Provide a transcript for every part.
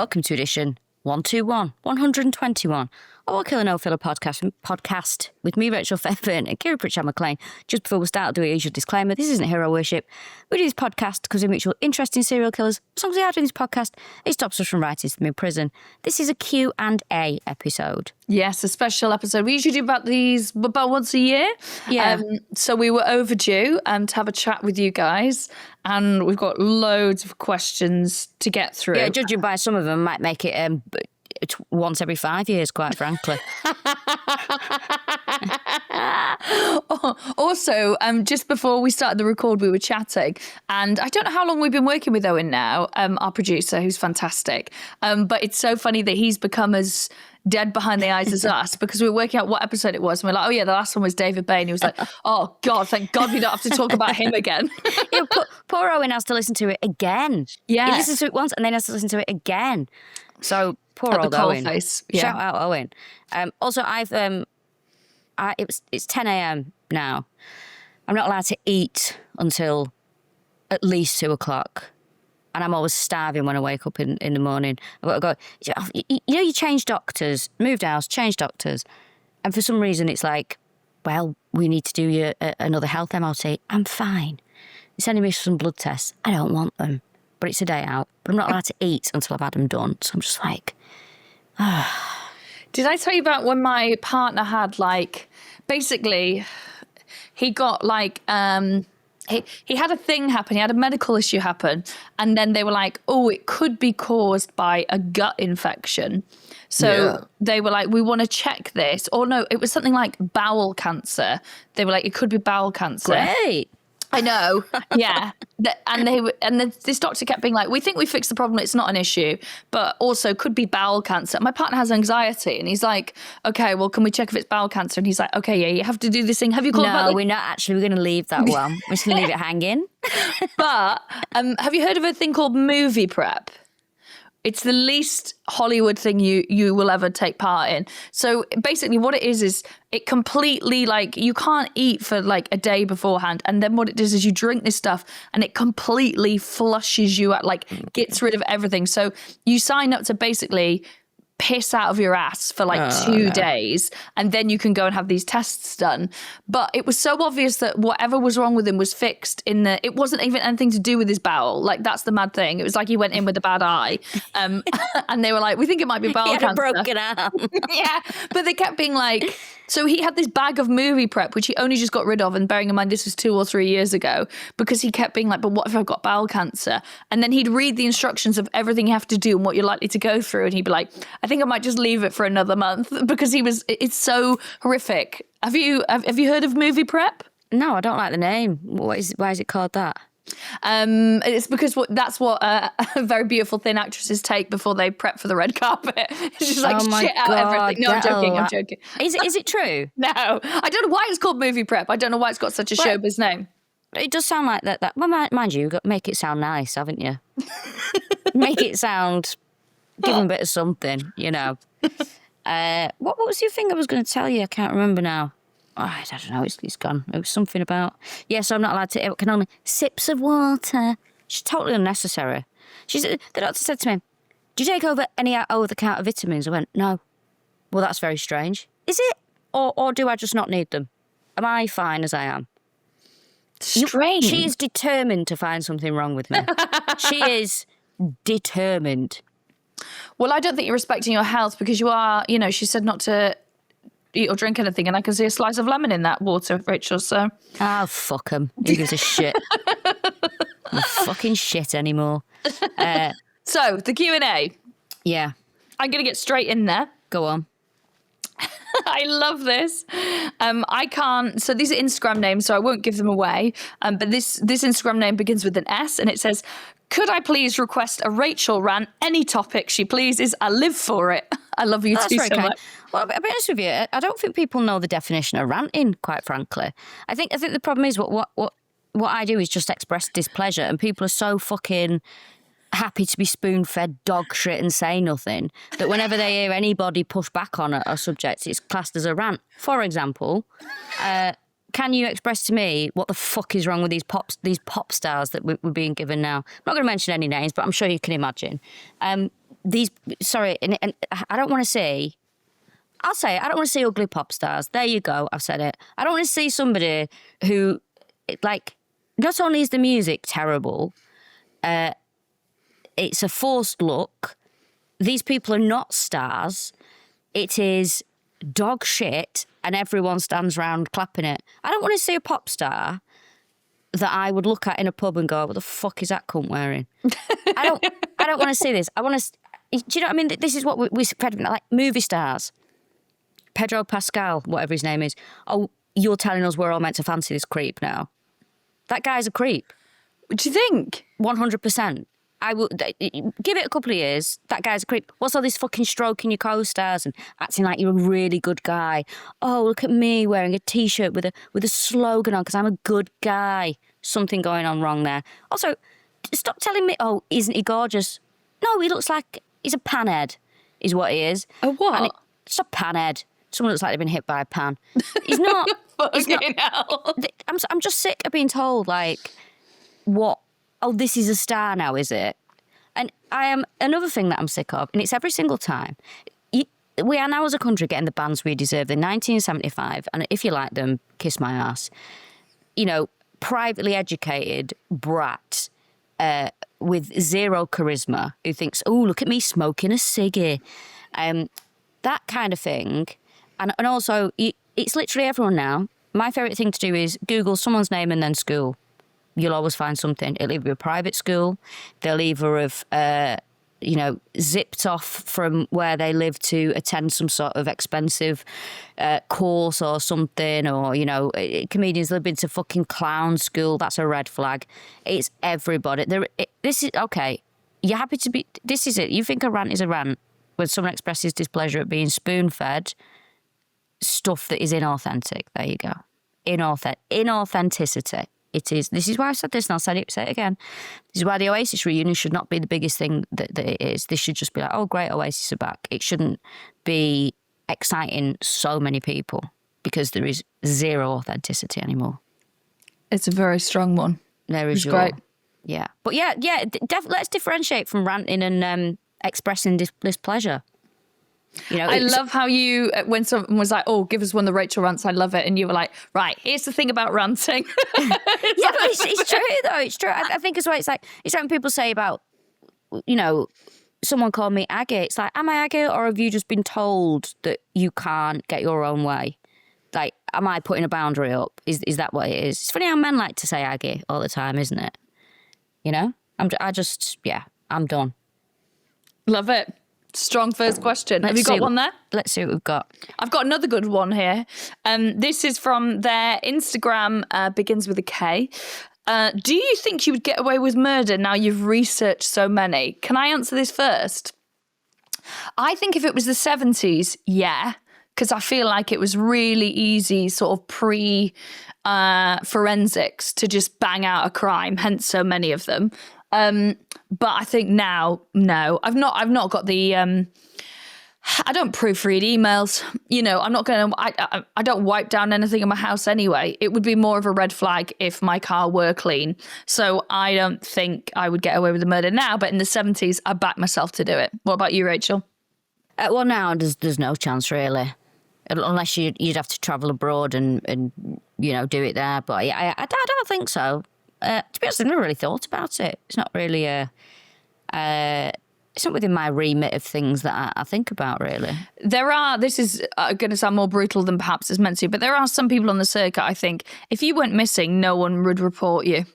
welcome to edition 121 of our Killa No Filla podcast with me, Rachel Fairburn, and Kiri Pritchard-McLean. Just before we start, I'll do a usual disclaimer. This isn't hero worship. We do this podcast because we mutual interest in serial killers. As long as we are doing this podcast, it stops us from writing them in prison. This is a Q&A episode. Yes, a special episode. We usually do about once a year. Yeah. So we were overdue to have a chat with you guys, and we've got loads of questions to get through. Yeah, judging by some of them, might make it once every 5 years, quite frankly. Also, just before we started the record, we were chatting, and I don't know how long we've been working with Owen now, our producer, who's fantastic. But it's so funny that he's become as dead behind the eyes as us, because we were working out what episode it was, and we're like, oh yeah, the last one was David Bain. He was like, oh God, thank God we don't have to talk about him again. Yeah, poor Owen has to listen to it again. Yeah. He listens to it once and then has to listen to it again. So poor At old the coal Owen. face. Yeah. Shout out Owen. Also, it's 10 a.m. now. I'm not allowed to eat until at least 2 o'clock. And I'm always starving when I wake up in the morning. I've got to go, you change doctors, moved house, change doctors. And for some reason it's like, well, we need to do you another health MOT. I'm fine. You're sending me some blood tests. I don't want them. But it's a day out. But I'm not allowed to eat until I've had them done. So I'm just like, Did I tell you about when my partner had basically he got he had a thing happen, he had a medical issue happen, and then they were like, oh, it could be caused by a gut infection. So They were like, we want to check this. Or no, it was something like bowel cancer. They were like, it could be bowel cancer. great. I know, yeah. And then this doctor kept being like, we think we fixed the problem, it's not an issue, but also could be bowel cancer. My partner has anxiety, and he's like, okay, well, can we check if it's bowel cancer? And he's like, okay, yeah, you have to do this thing. Have you called about No, we're not actually. We're going to leave that one. We're just going to leave it hanging. But have you heard of a thing called movie prep? It's the least Hollywood thing you will ever take part in. So basically what it is it completely, you can't eat for a day beforehand. And then what it does is you drink this stuff and it completely flushes you out, gets rid of everything. So you sign up to basically piss out of your ass for 2 days, and then you can go and have these tests done. But it was so obvious that whatever was wrong with him was fixed it wasn't even anything to do with his bowel. That's the mad thing. It was like he went in with a bad eye. And they were like, we think it might be bowel cancer. He had a broken arm. Yeah, but they kept being like, so he had this bag of movie prep, which he only just got rid of, and bearing in mind this was 2 or 3 years ago, because he kept being like, but what if I've got bowel cancer? And then he'd read the instructions of everything you have to do and what you're likely to go through, and he'd be like, I think I might just leave it for another month, because it's so horrific. Have you heard of movie prep? No, I don't like the name. Why is it called that? It's because that's what very beautiful thin actresses take before they prep for the red carpet. It's just shit out everything. No, I'm joking. Is it true? No, I don't know why it's called movie prep. I don't know why it's got such a showbiz name. It does sound like that. Well, mind you, make it sound nice, haven't you? Make it sound, give them a bit of something, you know. What was your thing I was going to tell you? I can't remember now. Oh, I don't know, it's gone. It was something about, so I'm not allowed to, I can only sips of water. She's totally unnecessary. The doctor said to me, do you take any over-the-counter vitamins? I went, no. Well, that's very strange. Is it? Or do I just not need them? Am I fine as I am? Strange. She is determined to find something wrong with me. She is determined. Well, I don't think you're respecting your health, because you are, she said not to eat or drink anything, and I can see a slice of lemon in that water, Rachel, so. Oh, fuck him. Who gives a shit? No fucking shit anymore. So, the Q&A. Yeah. I'm going to get straight in there. Go on. I love this. I can't, so these are Instagram names, so I won't give them away. But this Instagram name begins with an S, and it says, could I please request a Rachel rant? Any topic she pleases. I live for it. I love you too so much. Well, I'll be honest with you, I don't think people know the definition of ranting, quite frankly. I think the problem is what I do is just express displeasure, and people are so fucking happy to be spoon-fed dog shit and say nothing that whenever they hear anybody push back on a subject, it's classed as a rant. For example, can you express to me what the fuck is wrong with these pop stars that we're being given now? I'm not going to mention any names, but I'm sure you can imagine. sorry, and I don't want to see. I'll say it, I don't want to see ugly pop stars. There you go. I've said it. I don't want to see somebody who, like, not only is the music terrible, it's a forced look. These people are not stars. It is dog shit, and everyone stands around clapping it. I don't want to see a pop star that I would look at in a pub and go, "What the fuck is that cunt wearing?" I don't want to see this. I want to. Do you know what I mean? This is what we like movie stars. Pedro Pascal, whatever his name is. Oh, you're telling us we're all meant to fancy this creep now? That guy's a creep. What do you think? 100%. I will give it a couple of years. That guy's a creep. What's all this fucking stroking your co-stars and acting like you're a really good guy? Oh, look at me wearing a t-shirt with a slogan on because I'm a good guy. Something going on wrong there. Also, stop telling me, oh, isn't he gorgeous? No, he looks like he's a panhead, is what he is. A what? It's a panhead. Someone looks like they've been hit by a pan. He's not. He's not. Hell. I'm just sick of being told, like, what? Oh, this is a star now, is it? And I am another thing that I'm sick of, and it's every single time. We are now as a country getting the bands we deserve. In 1975, and if you like them, kiss my ass. You know, privately educated brat with zero charisma who thinks, oh, look at me smoking a ciggy. That kind of thing. And also, it's literally everyone now. My favourite thing to do is Google someone's name and then school. You'll always find something. It'll either be a private school. They'll either have, zipped off from where they live to attend some sort of expensive course or something. Or, comedians have been to fucking clown school. That's a red flag. It's everybody. This is, okay, you're happy to be, this is it. You think a rant is a rant when someone expresses displeasure at being spoon-fed stuff that is inauthentic. There you go. Inauthenticity. It is. This is why I said this, and I'll say it again. This is why the Oasis reunion should not be the biggest thing that it is. This should just be like, oh, great, Oasis are back. It shouldn't be exciting so many people because there is zero authenticity anymore. It's a very strong one. There is great. Yeah. But let's differentiate from ranting and expressing displeasure. I love how you, when someone was like, oh, give us one of the Rachel rants, I love it. And you were like, right, here's the thing about ranting. But it's true, though. It's true. I think as well, it's like when people say about, someone called me Aggie. It's like, am I Aggie, or have you just been told that you can't get your own way? Like, am I putting a boundary up? Is that what it is? It's funny how men like to say Aggie all the time, isn't it? I'm done. Love it. Strong first question. Have you got one there? Let's see what we've got. I've got another good one here. This is from their Instagram, begins with a K. Do you think you would get away with murder now you've researched so many? Can I answer this first? I think if it was the 70s, yeah, because I feel like it was really easy, sort of forensics to just bang out a crime, hence so many of them. But I think now, no, I've not got the, I don't proofread emails, I'm not going to, I don't wipe down anything in my house anyway. It would be more of a red flag if my car were clean. So I don't think I would get away with the murder now, but in the 70s, I backed myself to do it. What about you, Rachel? Well, now there's no chance really, unless you'd have to travel abroad and do it there. But I don't think so. To be honest, I've never really thought about it. It's not really it's not within my remit of things that I think about, really. This is going to sound more brutal than perhaps it's meant to, but there are some people on the circuit, I think, if you went missing, no one would report you.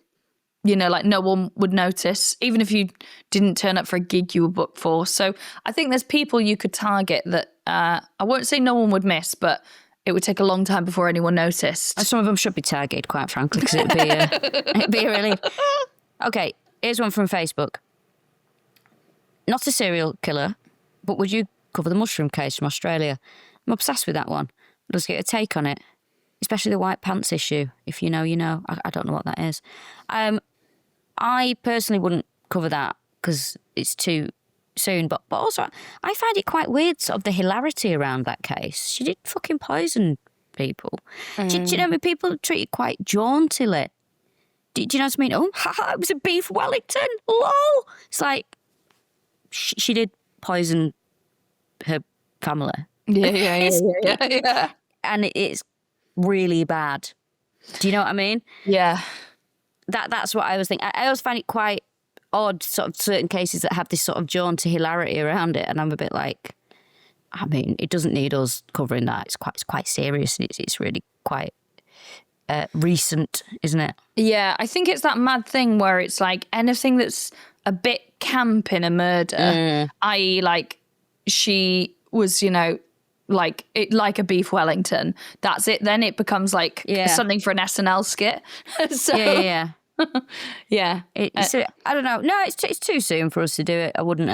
Like no one would notice, even if you didn't turn up for a gig you were booked for. So I think there's people you could target that I won't say no one would miss, but it would take a long time before anyone noticed. And some of them should be targeted, quite frankly, because it'd be a relief. Okay, here's one from Facebook. Not a serial killer, but would you cover the mushroom case from Australia? I'm obsessed with that one. Let's get a take on it, especially the white pants issue. If you know, you know. I don't know what that is. I personally wouldn't cover that because it's too soon, but also I find it quite weird, sort of the hilarity around that case. She did fucking poison people. Do you know, I mean, people treat it quite jauntily. Do you know what I mean? Oh, haha, it was a beef Wellington, lol. It's like, she did poison her family. Yeah. And it's really bad. Do you know what I mean? Yeah. That's what I was thinking. I always find it quite odd, sort of certain cases that have this sort of jaunty hilarity around it, and I'm a bit like, I mean, it doesn't need us covering that. It's quite serious, and it's really quite recent, isn't it? Yeah, I think it's that mad thing where it's like anything that's a bit camp in a murder, i.e. like she was, like a beef Wellington. That's it. Then it becomes like something for an SNL skit. So Yeah. yeah. I don't know. No, it's too soon for us to do it. I wouldn't.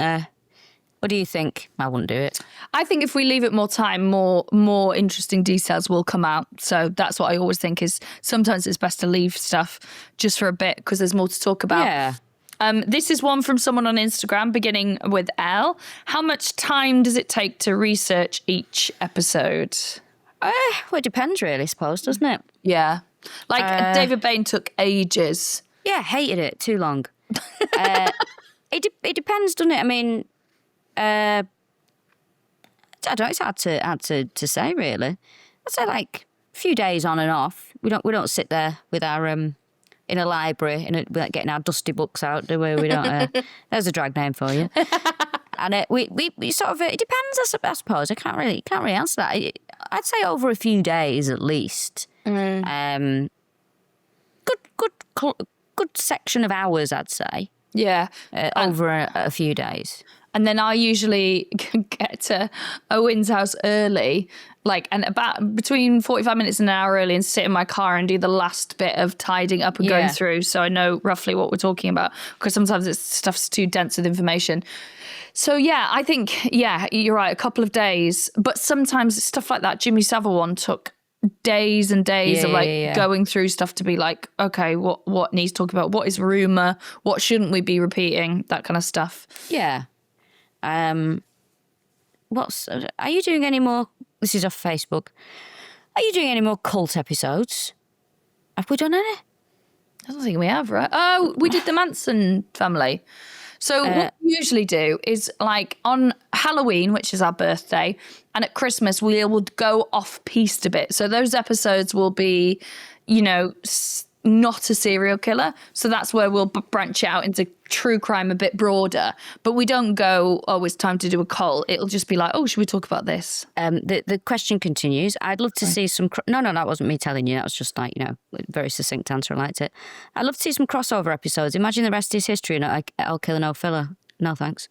What do you think? I wouldn't do it. I think if we leave it more time, more interesting details will come out. So that's what I always think is sometimes it's best to leave stuff just for a bit because there's more to talk about. Yeah. This is one from someone on Instagram beginning with L. How much time does it take to research each episode? Well, it depends really, I suppose, doesn't it? Yeah. Like David Bain took ages. Yeah, hated it. Too long. It depends, doesn't it? I mean, I don't know. It's hard to say, really. I'd say like a few days on and off. We don't sit there with our in a library without getting our dusty books out, do we? We don't. There's a drag name for you. And we sort of it depends. I suppose I can't really answer that. I'd say over a few days at least. Good section of hours, I'd say. Yeah, over a few days. And then I usually get to Owen's house early, and about between 45 minutes and an hour early, and sit in my car and do the last bit of tidying up and going through, so I know roughly what we're talking about. Because sometimes stuff's too dense with information. So yeah, I think you're right, a couple of days. But sometimes stuff like that Jimmy Savile one took days and days of going through stuff to be like, okay, what needs talking about? What is rumor? What shouldn't we be repeating? That kind of stuff. Yeah. Are you doing any more? This is off Facebook. Are you doing any more cult episodes? Have we done any? I don't think we have, right? Oh, we did the Manson family. So what we usually do is like on Halloween, which is our birthday, and at Christmas we will go off piste a bit. So those episodes will be, not a serial killer. So that's where we'll branch out into true crime a bit broader. But we don't go, oh, it's time to do a cult. It'll just be like, oh, should we talk about this? The question continues. I'd love to see some... No, that wasn't me telling you. That was just like, very succinct answer. I liked it. I'd love to see some crossover episodes. Imagine the rest is history and I'll Killa No Filla. No, thanks.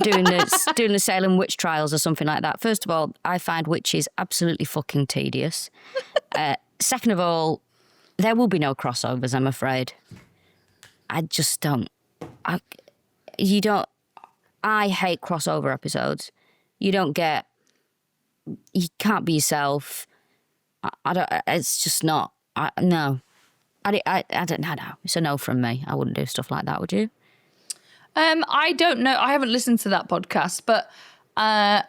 Doing the Salem witch trials or something like that. First of all, I find witches absolutely fucking tedious. Second of all, there will be no crossovers, I'm afraid. I just don't. I hate crossover episodes. You can't be yourself. I don't. It's just not. No. I don't know. It's a no from me. I wouldn't do stuff like that. Would you? I don't know. I haven't listened to that podcast, but I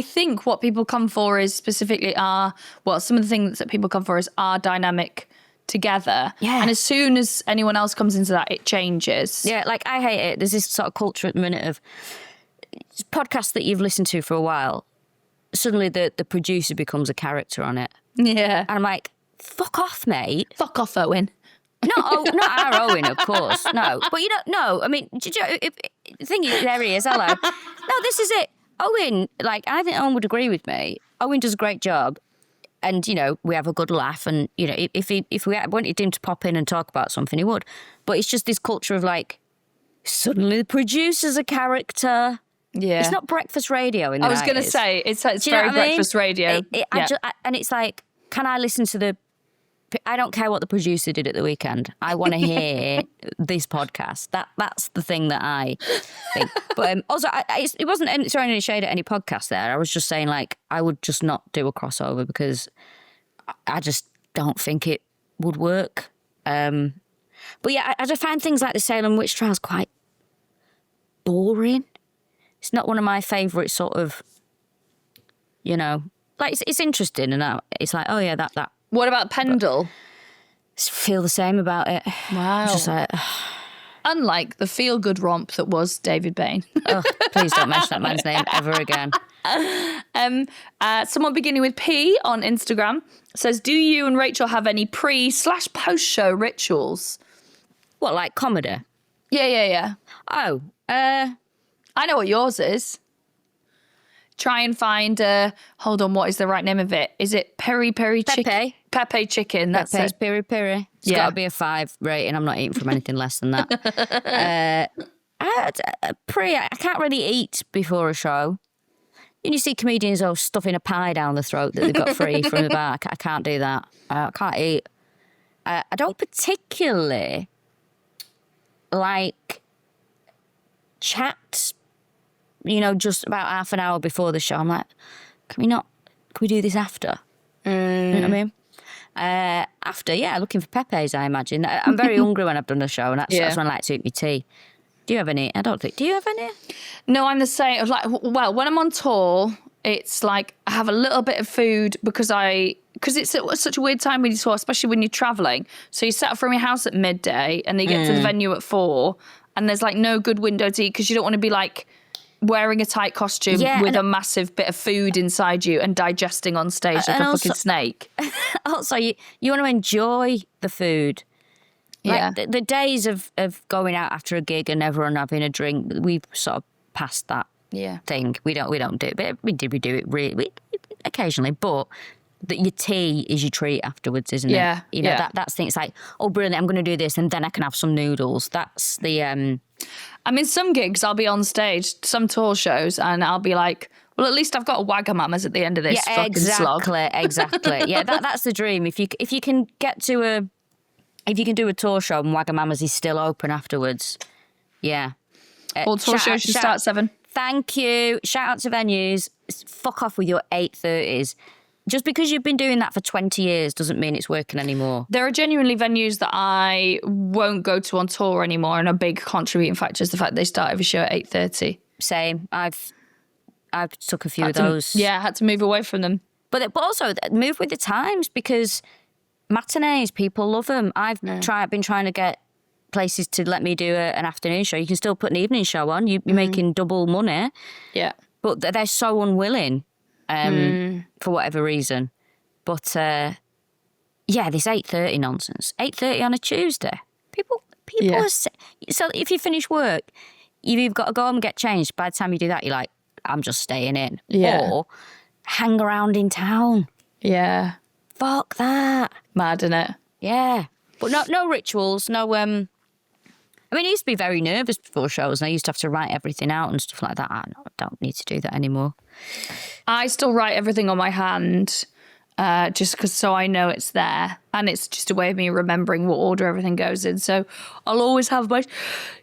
think what people come for is specifically some of the things that people come for is our dynamic together. Yeah. And as soon as anyone else comes into that, it changes. Yeah, like I hate it. There's this sort of culture at the minute of podcasts that you've listened to for a while. Suddenly the producer becomes a character on it. Yeah. And I'm like, fuck off, mate. Fuck off, Owen. Not our Owen, of course. No. But I mean, the thing is, there he is, hello. No, this is it. Owen, I think Owen would agree with me. Owen does a great job. And, we have a good laugh. And, if we wanted him to pop in and talk about something, he would. But it's just this culture of suddenly the producer's a character. Yeah. It's not breakfast radio in the 90s. I was going to say, it's very breakfast radio. And it's like, can I listen to I don't care what the producer did at the weekend. I want to hear this podcast. That's the thing that I think. But also, it wasn't throwing any shade at any podcast there. I was just saying, I would just not do a crossover because I just don't think it would work. But yeah, I just find things like the Salem witch trials quite boring. It's not one of my favourite sort of, it's interesting and it's like, oh yeah, that. What about Pendle? Feel the same about it. Wow. Just unlike the feel-good romp that was David Bain. Oh, please don't mention that man's name ever again. Someone beginning with P on Instagram says, do you and Rachel have any pre/post-show rituals? What, like comedy? Yeah. Oh, I know what yours is. Try and find, hold on, what is the right name of it? Is it peri chicken? Pepe. Pepe chicken, that's Pepe's it. piri piri. It's got to be a 5 rating. I'm not eating from anything less than that. I can't really eat before a show. You see comedians stuffing a pie down the throat that they've got free from the back. I can't do that. I can't eat. I don't particularly like chat, just about half an hour before the show. I'm like, can we do this after? You know what I mean? After, looking for Pepe's, I imagine. I'm very hungry when I've done a show, and that's when I like to eat my tea. Do you have any? I don't think. Do you have any? No, I'm the same. Like, well, when I'm on tour, it's like I have a little bit of food because it's such a weird time when you tour, especially when you're traveling. So you set up from your house at midday, and then you get to the venue at 4, and there's like no good window to eat because you don't want to be like wearing a tight costume with a massive bit of food inside you and digesting on stage like a fucking snake. Also, you want to enjoy the food. Like the days of going out after a gig and everyone having a drink, we've sort of passed that thing. We don't do it, but we do it really occasionally. But your tea is your treat afterwards, isn't it? That's the thing. It's like, oh, brilliant! I'm going to do this, and then I can have some noodles. That's the. I mean, some gigs I'll be on stage, some tour shows, and I'll be like, well, at least I've got a Wagamama's at the end of this fucking slog. Exactly. Yeah, that's the dream. If you can get to if you can do a tour show and Wagamama's is still open afterwards, All tour shows should start at 7. Thank you. Shout out to venues. Fuck off with your 8:30s. Just because you've been doing that for 20 years doesn't mean it's working anymore. There are genuinely venues that I won't go to on tour anymore, and a big contributing factor is the fact they start every show at 8:30. Same. I've took a few of those. I had to move away from them. But also move with the times, because matinees, people love them. I've been trying to get places to let me do an afternoon show. You can still put an evening show on. You're making double money. Yeah. But they're so unwilling for whatever reason. But, this 8:30 nonsense. 8:30 on a Tuesday. People are... So if you finish work, you've got to go home and get changed. By the time you do that, you're like, I'm just staying in. Yeah. Or hang around in town. Yeah. Fuck that. Mad, innit? Yeah. But no rituals, no... I used to be very nervous before shows, and I used to have to write everything out and stuff like that. I don't need to do that anymore. I still write everything on my hand, just because so I know it's there, and it's just a way of me remembering what order everything goes in. So I'll always have my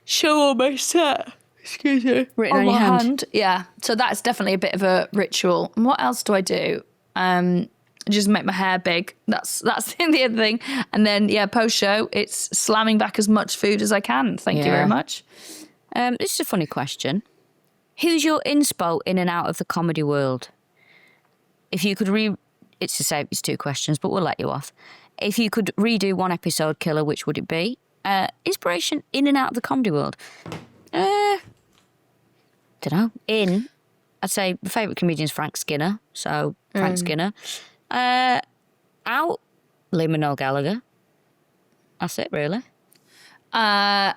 show on my set. Excuse me. Written on your hand. Yeah. So that's definitely a bit of a ritual. And what else do I do? Just make my hair big. That's the other thing. And then, post show, it's slamming back as much food as I can. Thank you very much. This is a funny question. Who's your inspo in and out of the comedy world? If you could it's to say it's 2 questions, but we'll let you off. If you could redo one episode, Killer, which would it be? Inspiration in and out of the comedy world. Don't know. I'd say my favourite comedian is Frank Skinner. So Frank Skinner. Out, Lee-Manel Gallagher. That's it, really. Out,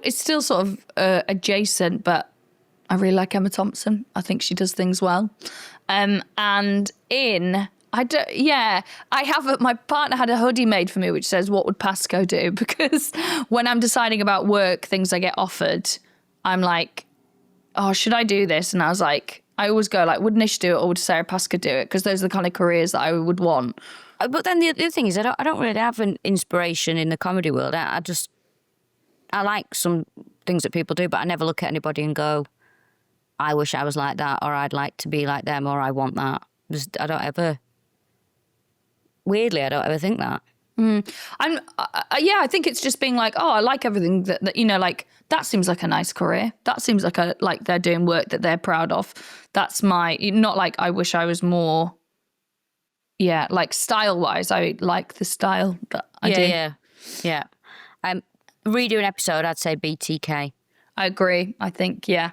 it's still sort of adjacent, but I really like Emma Thompson. I think she does things well. And in, I have, my partner had a hoodie made for me which says, what would Pasco do? Because when I'm deciding about work, things I get offered, I'm like, oh, should I do this? And I was like, I always go like, would Nish do it or would Sarah Pascoe do it? Because those are the kind of careers that I would want. But then the other thing is, I don't really have an inspiration in the comedy world. I like some things that people do, but I never look at anybody and go, I wish I was like that, or I'd like to be like them, or I want that. Weirdly, I don't ever think that. I think it's just being like, oh, I like everything that like, that seems like a nice career. That seems like they're doing work that they're proud of. That's not like I wish I was more, like style wise. I like the style that I do. Yeah. redo an episode, I'd say BTK. I agree. I think, yeah.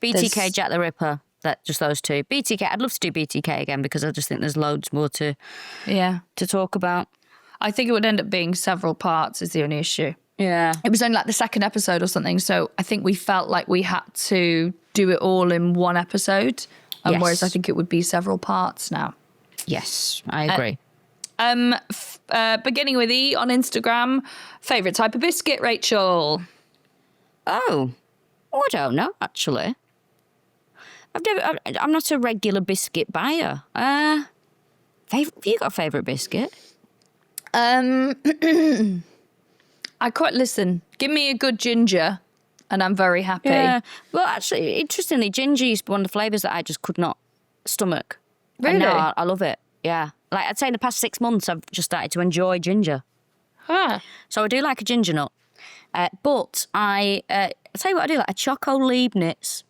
BTK, Jack the Ripper. Just those two. BTK, I'd love to do BTK again because I just think there's loads more to talk about. I think it would end up being several parts is the only issue. Yeah. It was only like the second episode or something, so I think we felt like we had to do it all in one episode, whereas I think it would be several parts now. Yes, I agree. Beginning with E on Instagram, favourite type of biscuit, Rachel? Oh, I don't know, actually. I'm not a regular biscuit buyer. Have you got a favourite biscuit? I quite listen. Give me a good ginger, and I'm very happy. Yeah. Well, actually, interestingly, ginger used to be one of the flavours that I just could not stomach. Really? And now I love it. Yeah. Like I'd say in the past 6 months, I've just started to enjoy ginger. Huh. So I do like a ginger nut. But I'll tell you what I do, like a Choco Leibniz.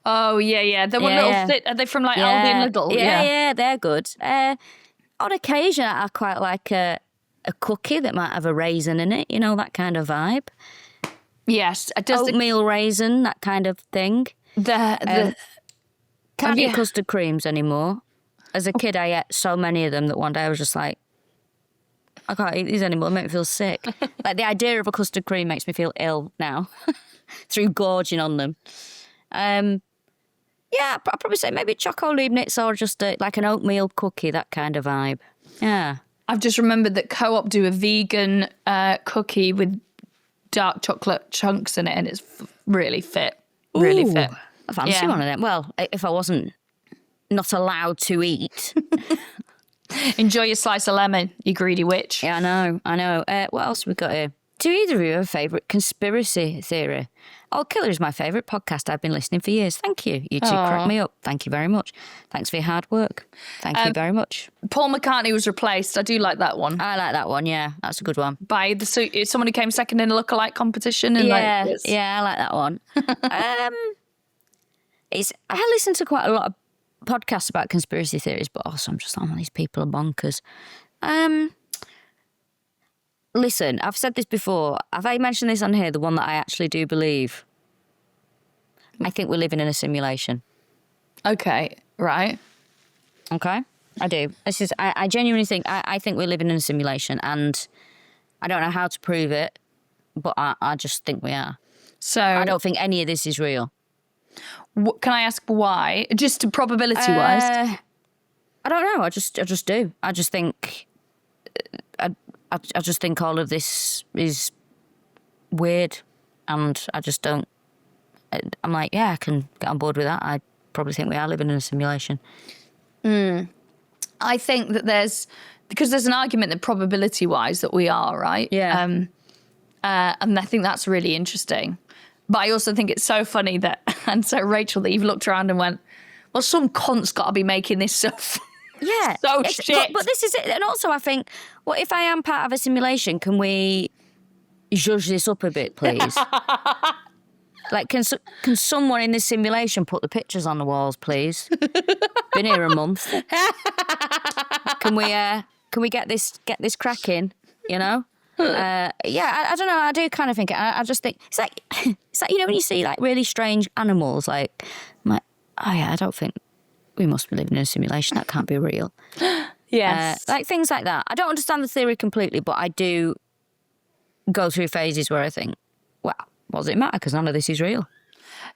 Oh, yeah. They were little fit. Are they from like Aldi and Lidl? Yeah, they're good. On occasion, I quite like a cookie that might have a raisin in it, that kind of vibe. Yes. Oatmeal raisin, that kind of thing. Can't eat custard creams anymore. As a kid, I ate so many of them that one day I was just like, I can't eat these anymore. They make me feel sick. Like the idea of a custard cream makes me feel ill now through gorging on them. Yeah, I'd probably say maybe Choco Leibniz or just like an oatmeal cookie, that kind of vibe. Yeah. I've just remembered that Co-op do a vegan cookie with dark chocolate chunks in it, and it's really fit. Really fit. I fancy one of them. Well, if I wasn't not allowed to eat. Enjoy your slice of lemon, you greedy witch. Yeah, I know. What else have we got here? Do either of you have a favourite conspiracy theory? Oh, Killer is my favourite podcast. I've been listening for years. Thank you. You two crack me up. Thank you very much. Thanks for your hard work. Thank you very much. Paul McCartney was replaced. I do like that one. I like that one, yeah. That's a good one. By someone who came second in a lookalike competition. And I like that one. I listen to quite a lot of podcasts about conspiracy theories, but also I'm just like, these people are bonkers. Listen, I've said this before. Have I mentioned this on here? The one that I actually do believe. I think we're living in a simulation. Okay, right. Okay, I do. I genuinely think I think we're living in a simulation, and I don't know how to prove it, but I just think we are. So I don't think any of this is real. Can I ask why? Just probability wise. I don't know. I just do. I just think. I just think all of this is weird, and I just don't. I'm like, yeah, I can get on board with that. I probably think we are living in a simulation. I think that because there's an argument that probability-wise that we are, right? Yeah. And I think that's really interesting. But I also think it's so funny that, and so Rachel, that you've looked around and went, well, some cunt's got to be making this stuff. Yeah. So shit. But this is it. And also I think, well, if I am part of a simulation, can we zhuzh this up a bit, please? Like, can someone in this simulation put the pictures on the walls, please? Been here a month. Can we get this cracking? I don't know. I do kind of think. I just think it's like when you see like really strange animals, like I'm like, oh yeah, I don't think we must be living in a simulation. That can't be real. Yes. Like things like that. I don't understand the theory completely, but I do go through phases where I think, well, what does it matter? Because none of this is real.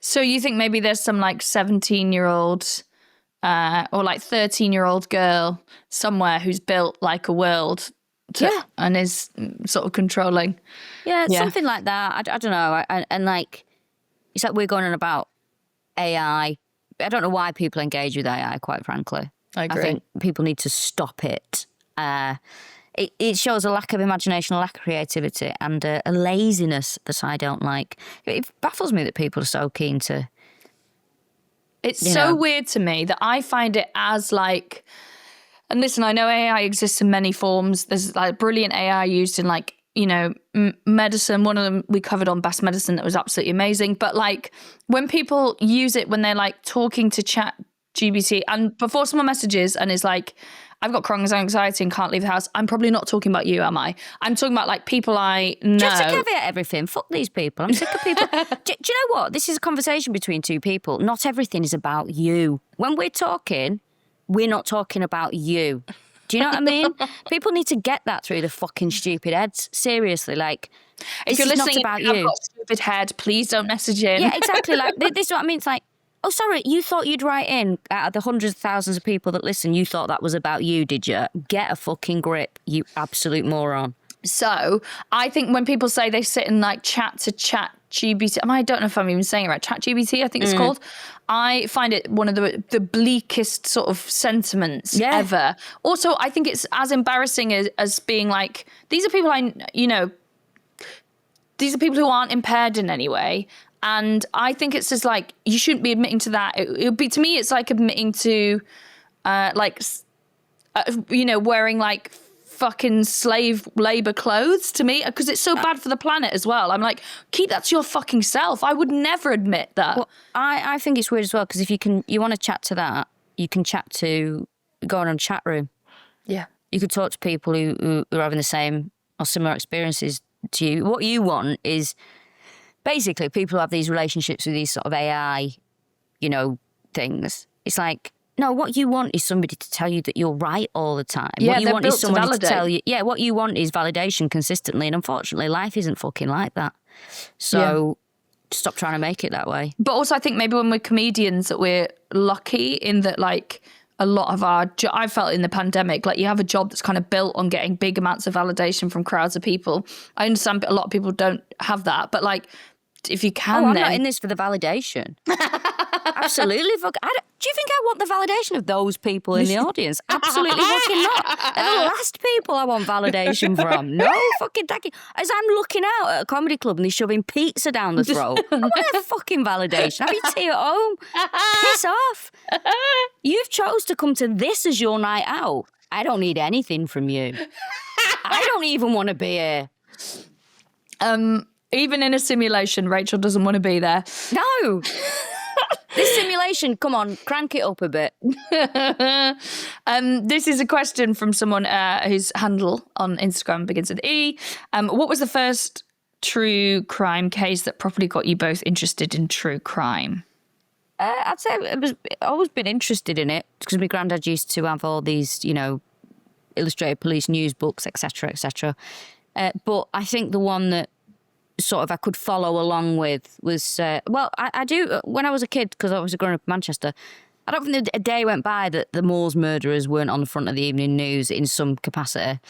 So you think maybe there's some like 17-year-old or like 13-year-old girl somewhere who's built like a world and is sort of controlling. Yeah, something like that. I don't know. And like, it's like we're going on about AI. I don't know why people engage with AI, quite frankly. I agree. I think people need to stop it. It shows a lack of imagination, a lack of creativity, and a laziness that I don't like. It baffles me that people are so keen to... It's so weird to me that I find it as like... And listen, I know AI exists in many forms. There's like brilliant AI used in like, medicine. One of them we covered on Best Medicine that was absolutely amazing. But like when people use it when they're like talking to chat GBT. And before someone messages and is like, I've got chronic anxiety and can't leave the house, I'm probably not talking about you, am I? I'm talking about like people I know. Just to caveat everything, fuck these people. I'm sick of people. Do you know what? This is a conversation between two people. Not everything is about you. When we're talking, we're not talking about you. Do you know what I mean? People need to get that through the fucking stupid heads. Seriously, like, If you're listening, I've got a stupid head, please don't message in. Yeah, exactly. Like, this is what I mean. It's like, oh, sorry, you thought you'd write in out of the hundreds of thousands of people that listen, you thought that was about you, did you? Get a fucking grip, you absolute moron. So I think when people say they sit and like chat to GBT, I don't know if I'm even saying it right, chat GBT, I think it's called. I find it one of the bleakest sort of sentiments ever. Also, I think it's as embarrassing as being like, these are people these are people who aren't impaired in any way. And I think it's just like, you shouldn't be admitting to that. It would be, to me, it's like admitting to wearing like fucking slave labor clothes to me, because it's so bad for the planet as well. I'm like, keep that to your fucking self. I would never admit that. Well, I think it's weird as well, because if you want to chat to that, you can chat to, go on a chat room. Yeah. You could talk to people who are having the same or similar experiences to you. What you want is basically people who have these relationships with these sort of AI, things. It's like, no, what you want is somebody to tell you that you're right all the time. Yeah, what you want is somebody to tell you. Yeah, what you want is validation consistently, and unfortunately, life isn't fucking like that. So stop trying to make it that way. But also, I think maybe when we're comedians that we're lucky in that, like, a lot of I felt in the pandemic, like, you have a job that's kind of built on getting big amounts of validation from crowds of people. I understand a lot of people don't have that, but like, if you can, I'm not in this for the validation. Absolutely. Do you think I want the validation of those people in the audience? Absolutely fucking not. They're the last people I want validation from. No fucking thank you. As I'm looking out at a comedy club and they're shoving pizza down the throat, I want their fucking validation. Have your tea at home. Piss off. You've chose to come to this as your night out. I don't need anything from you. I don't even want to be here. Even in a simulation, Rachel doesn't want to be there. No. This simulation, come on, crank it up a bit. This is a question from someone whose handle on Instagram begins with E. What was the first true crime case that properly got you both interested in true crime? I'd say I've always been interested in it because my granddad used to have all these, illustrated police news books, etc., etc. But I think the one that sort of I could follow along with was, I do, when I was a kid, because I was growing up in Manchester, I don't think a day went by that the Moors murderers weren't on the front of the evening news in some capacity.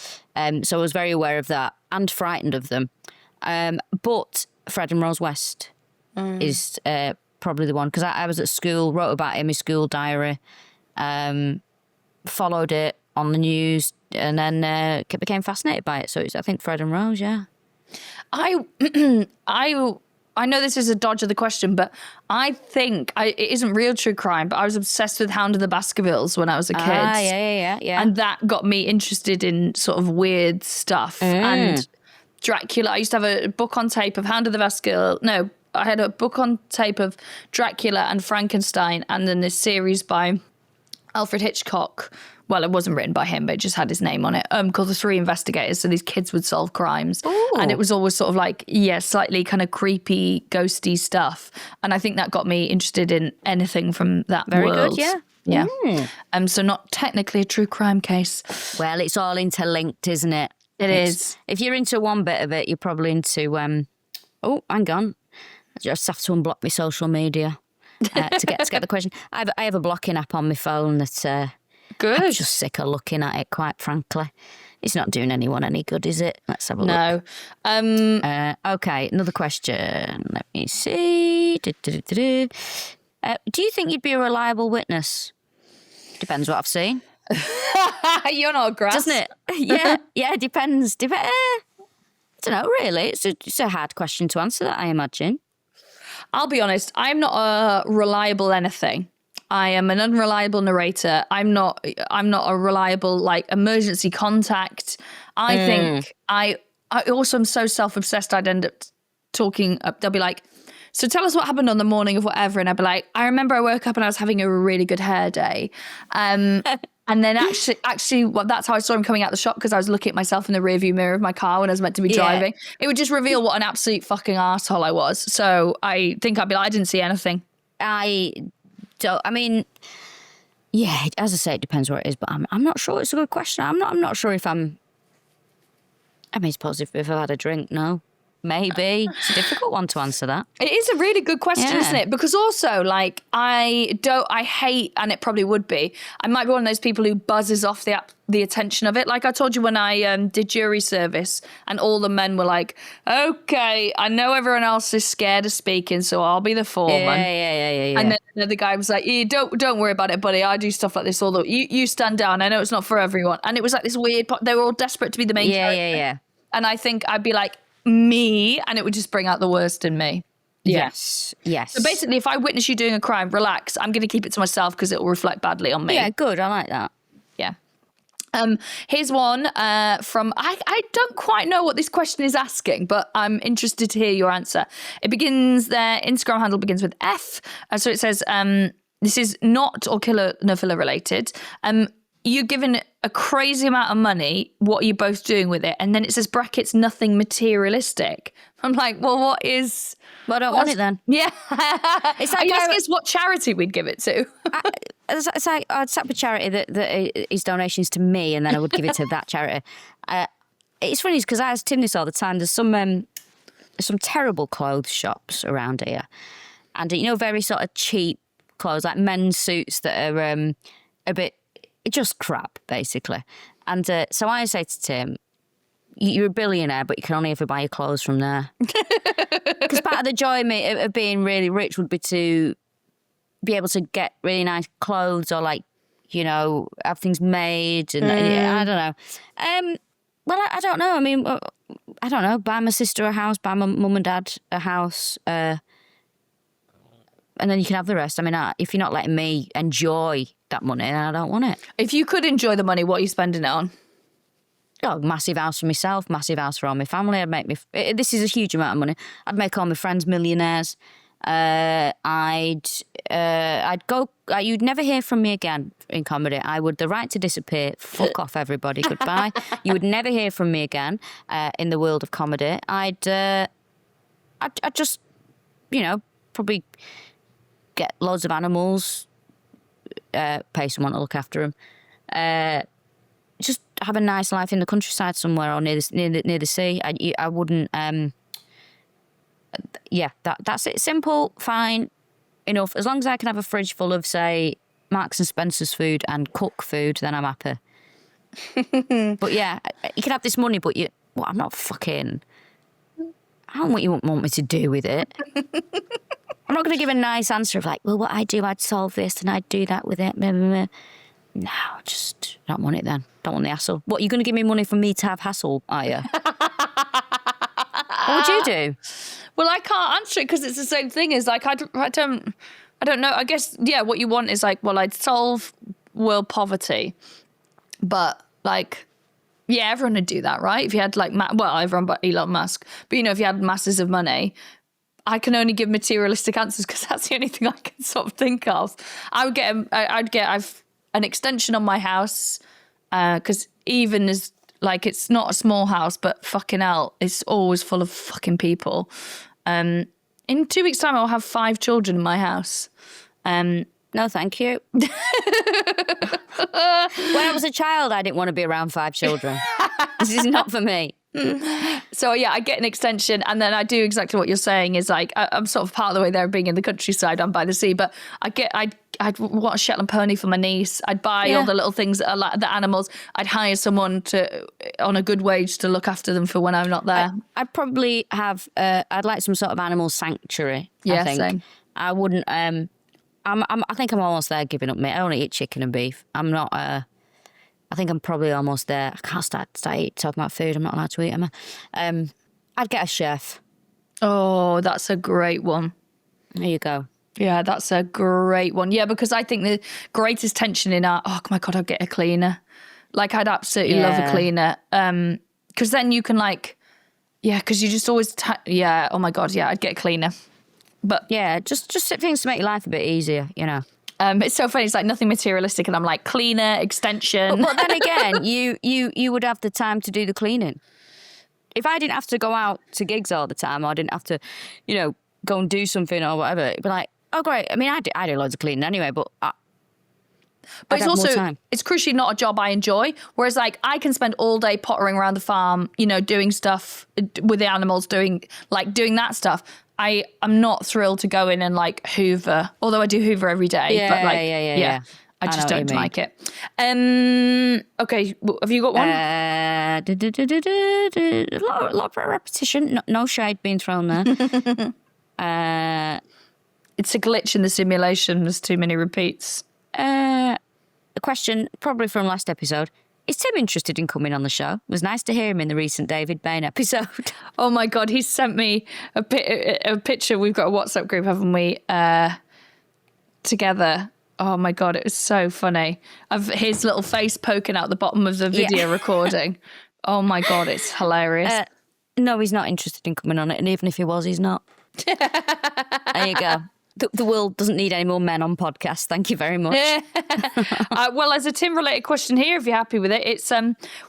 So I was very aware of that and frightened of them. But Fred and Rose West is probably the one, because I was at school, wrote about it in my school diary, followed it on the news, and then became fascinated by it. So I think Fred and Rose, yeah. I know this is a dodge of the question, but I think it isn't real true crime, but I was obsessed with Hound of the Baskervilles when I was a kid. Yeah. And that got me interested in sort of weird stuff. And Dracula, I used to have a book on tape of Hound of the Baskervilles. No, I had a book on tape of Dracula and Frankenstein, and then this series by Alfred Hitchcock. Well, it wasn't written by him, but it just had his name on it, called The Three Investigators. So these kids would solve crimes. Ooh. And it was always sort of like, slightly kind of creepy, ghosty stuff. And I think that got me interested in anything from that world. Very good, yeah. Yeah. So not technically a true crime case. Well, it's all interlinked, isn't it? It is. If you're into one bit of it, you're probably into, hang on. I just have to unblock my social media to get the question. I have a blocking app on my phone that... Good. I'm just sick of looking at it, quite frankly. It's not doing anyone any good, is it? Let's have a look. No. Okay, another question. Let me see. Do you think you'd be a reliable witness? Depends what I've seen. You're not grass. Doesn't it? Yeah, depends. I don't know, really. It's a hard question to answer that, I imagine. I'll be honest, I'm not a reliable anything. I am an unreliable narrator. I'm not a reliable, like, emergency contact. I think I also am so self-obsessed I'd end up talking, they'll be like, so tell us what happened on the morning of whatever. And I'd be like, I remember I woke up and I was having a really good hair day. And then actually, well, that's how I saw him coming out the shop, because I was looking at myself in the rearview mirror of my car when I was meant to be driving. It would just reveal what an absolute fucking arsehole I was. So I think I'd be like, I didn't see anything. I mean, yeah, as I say, it depends where it is, but I'm not sure. It's a good question. I'm not sure if I mean, it's positive if I've had a drink. No. Maybe. It's a difficult one to answer that. It is a really good question, isn't it? Because also, like, I hate, and it probably would be, I might be one of those people who buzzes off the attention of it. Like I told you when I did jury service and all the men were like, okay, I know everyone else is scared of speaking, so I'll be the foreman. Yeah. And then the guy was like, don't worry about it, buddy. I do stuff like this all the you stand down. I know it's not for everyone. And it was like this weird, they were all desperate to be the main character. Yeah. And I think I'd be like, me, and it would just bring out the worst in me. Yes. So basically, if I witness you doing a crime, relax. I'm going to keep it to myself because it will reflect badly on me. Yeah, good. I like that. Yeah. Here's one from, I don't quite know what this question is asking, but I'm interested to hear your answer. It begins, their Instagram handle begins with F. So it says, this is not or Killa No Filla related. You're given a crazy amount of money. What are you both doing with it? And then it says brackets, nothing materialistic. I'm like, well, what is... Well, I don't want it then. Yeah. It's like, I guess what charity we'd give it to. It's like I'd set up a charity that is donations to me, and then I would give it to that charity. It's funny because I ask Tim this all the time. There's some terrible clothes shops around here. And, very sort of cheap clothes, like men's suits that are a bit... just crap, basically. And so I say to Tim, you're a billionaire, but you can only ever buy your clothes from there. Because part of the joy of being really rich would be to be able to get really nice clothes or, like, have things made. And I don't know. Well, I don't know. I mean, I don't know. Buy my sister a house, buy my mum and dad a house, and then you can have the rest. I mean, if you're not letting me enjoy that money, then I don't want it. If you could enjoy the money, what are you spending it on? Oh, massive house for myself, massive house for all my family. This is a huge amount of money. I'd make all my friends millionaires. I'd go. You'd never hear from me again in comedy. I would the right to disappear. Fuck off, everybody. Goodbye. You would never hear from me again in the world of comedy. I'd just, probably get loads of animals. Pay someone to look after them. Just have a nice life in the countryside somewhere or near the sea. I wouldn't. That's it. Simple, fine, enough. As long as I can have a fridge full of, say, Marks and Spencer's food and cook food, then I'm happy. But yeah, you can have this money, but I'm not fucking. I don't know what you want me to do with it. I'm not going to give a nice answer of like, well, what I do, I'd solve this and I'd do that with it. No, just don't want it then. Don't want the hassle. What, you're going to give me money for me to have hassle, are you? What would you do? Well, I can't answer it because it's the same thing as like, I don't know. I guess, yeah, what you want is like, well, I'd solve world poverty. But like, yeah, everyone would do that, right? If you had like, everyone but Elon Musk. But if you had masses of money, I can only give materialistic answers because that's the only thing I can sort of think of. I'd get an extension on my house because even as like it's not a small house, but fucking hell, it's always full of fucking people. In 2 weeks' time, I'll have 5 children in my house. No, thank you. When I was a child, I didn't want to be around 5 children. This is not for me. So yeah, I get an extension, and then I do exactly what you're saying. Is like I'm sort of part of the way there, being in the countryside. I'm by the sea, but I'd want a Shetland pony for my niece. I'd buy all the little things that are like the animals. I'd hire someone on a good wage to look after them for when I'm not there. I'd probably have. I'd like some sort of animal sanctuary. Yeah, I think. same. I wouldn't. I think I'm almost there giving up meat. I only eat chicken and beef. I'm not. I think I'm probably almost there. I can't start talking about food. I'm not allowed to eat, am I? I'd get a chef. Oh, that's a great one. There you go. Yeah, that's a great one. Yeah, because I think the greatest tension in art, oh my God, I'd get a cleaner. Like, I'd absolutely love a cleaner. Because then you can, like, Yeah, because you just always... yeah, oh my God, yeah, I'd get a cleaner. But Yeah, just things to make your life a bit easier, you know. it's so funny. It's like nothing materialistic. And I'm like, cleaner, extension. But then again, you would have the time to do the cleaning. If I didn't have to go out to gigs all the time, or I didn't have to, you know, go and do something or whatever, it'd be like, oh, great. I mean, I do loads of cleaning anyway, but But it's have more also, time. it's crucially not a job I enjoy. Whereas like I can spend all day pottering around the farm, you know, doing stuff with the animals, doing that stuff. I'm not thrilled to go in and like hoover, although I do hoover every day. Yeah, but like, yeah. I I just know what don't you mean. like it. Okay, have you got one? A lot of repetition. No shade being thrown there. It's a glitch in the simulation. There's too many repeats. A question, probably from last episode. Is Tim interested in coming on the show? It was nice to hear him in the recent David Bain episode. Oh my God, he sent me a picture. We've got a WhatsApp group, haven't we? Together. Oh my God, it was so funny. Of his little face poking out the bottom of the video recording. Oh my God, it's hilarious. No, he's not interested in coming on it, and even if he was, he's not. There you go. The world doesn't need any more men on podcasts. Thank you very much. Well, there's a Tim-related question here, if you're happy with it. It's,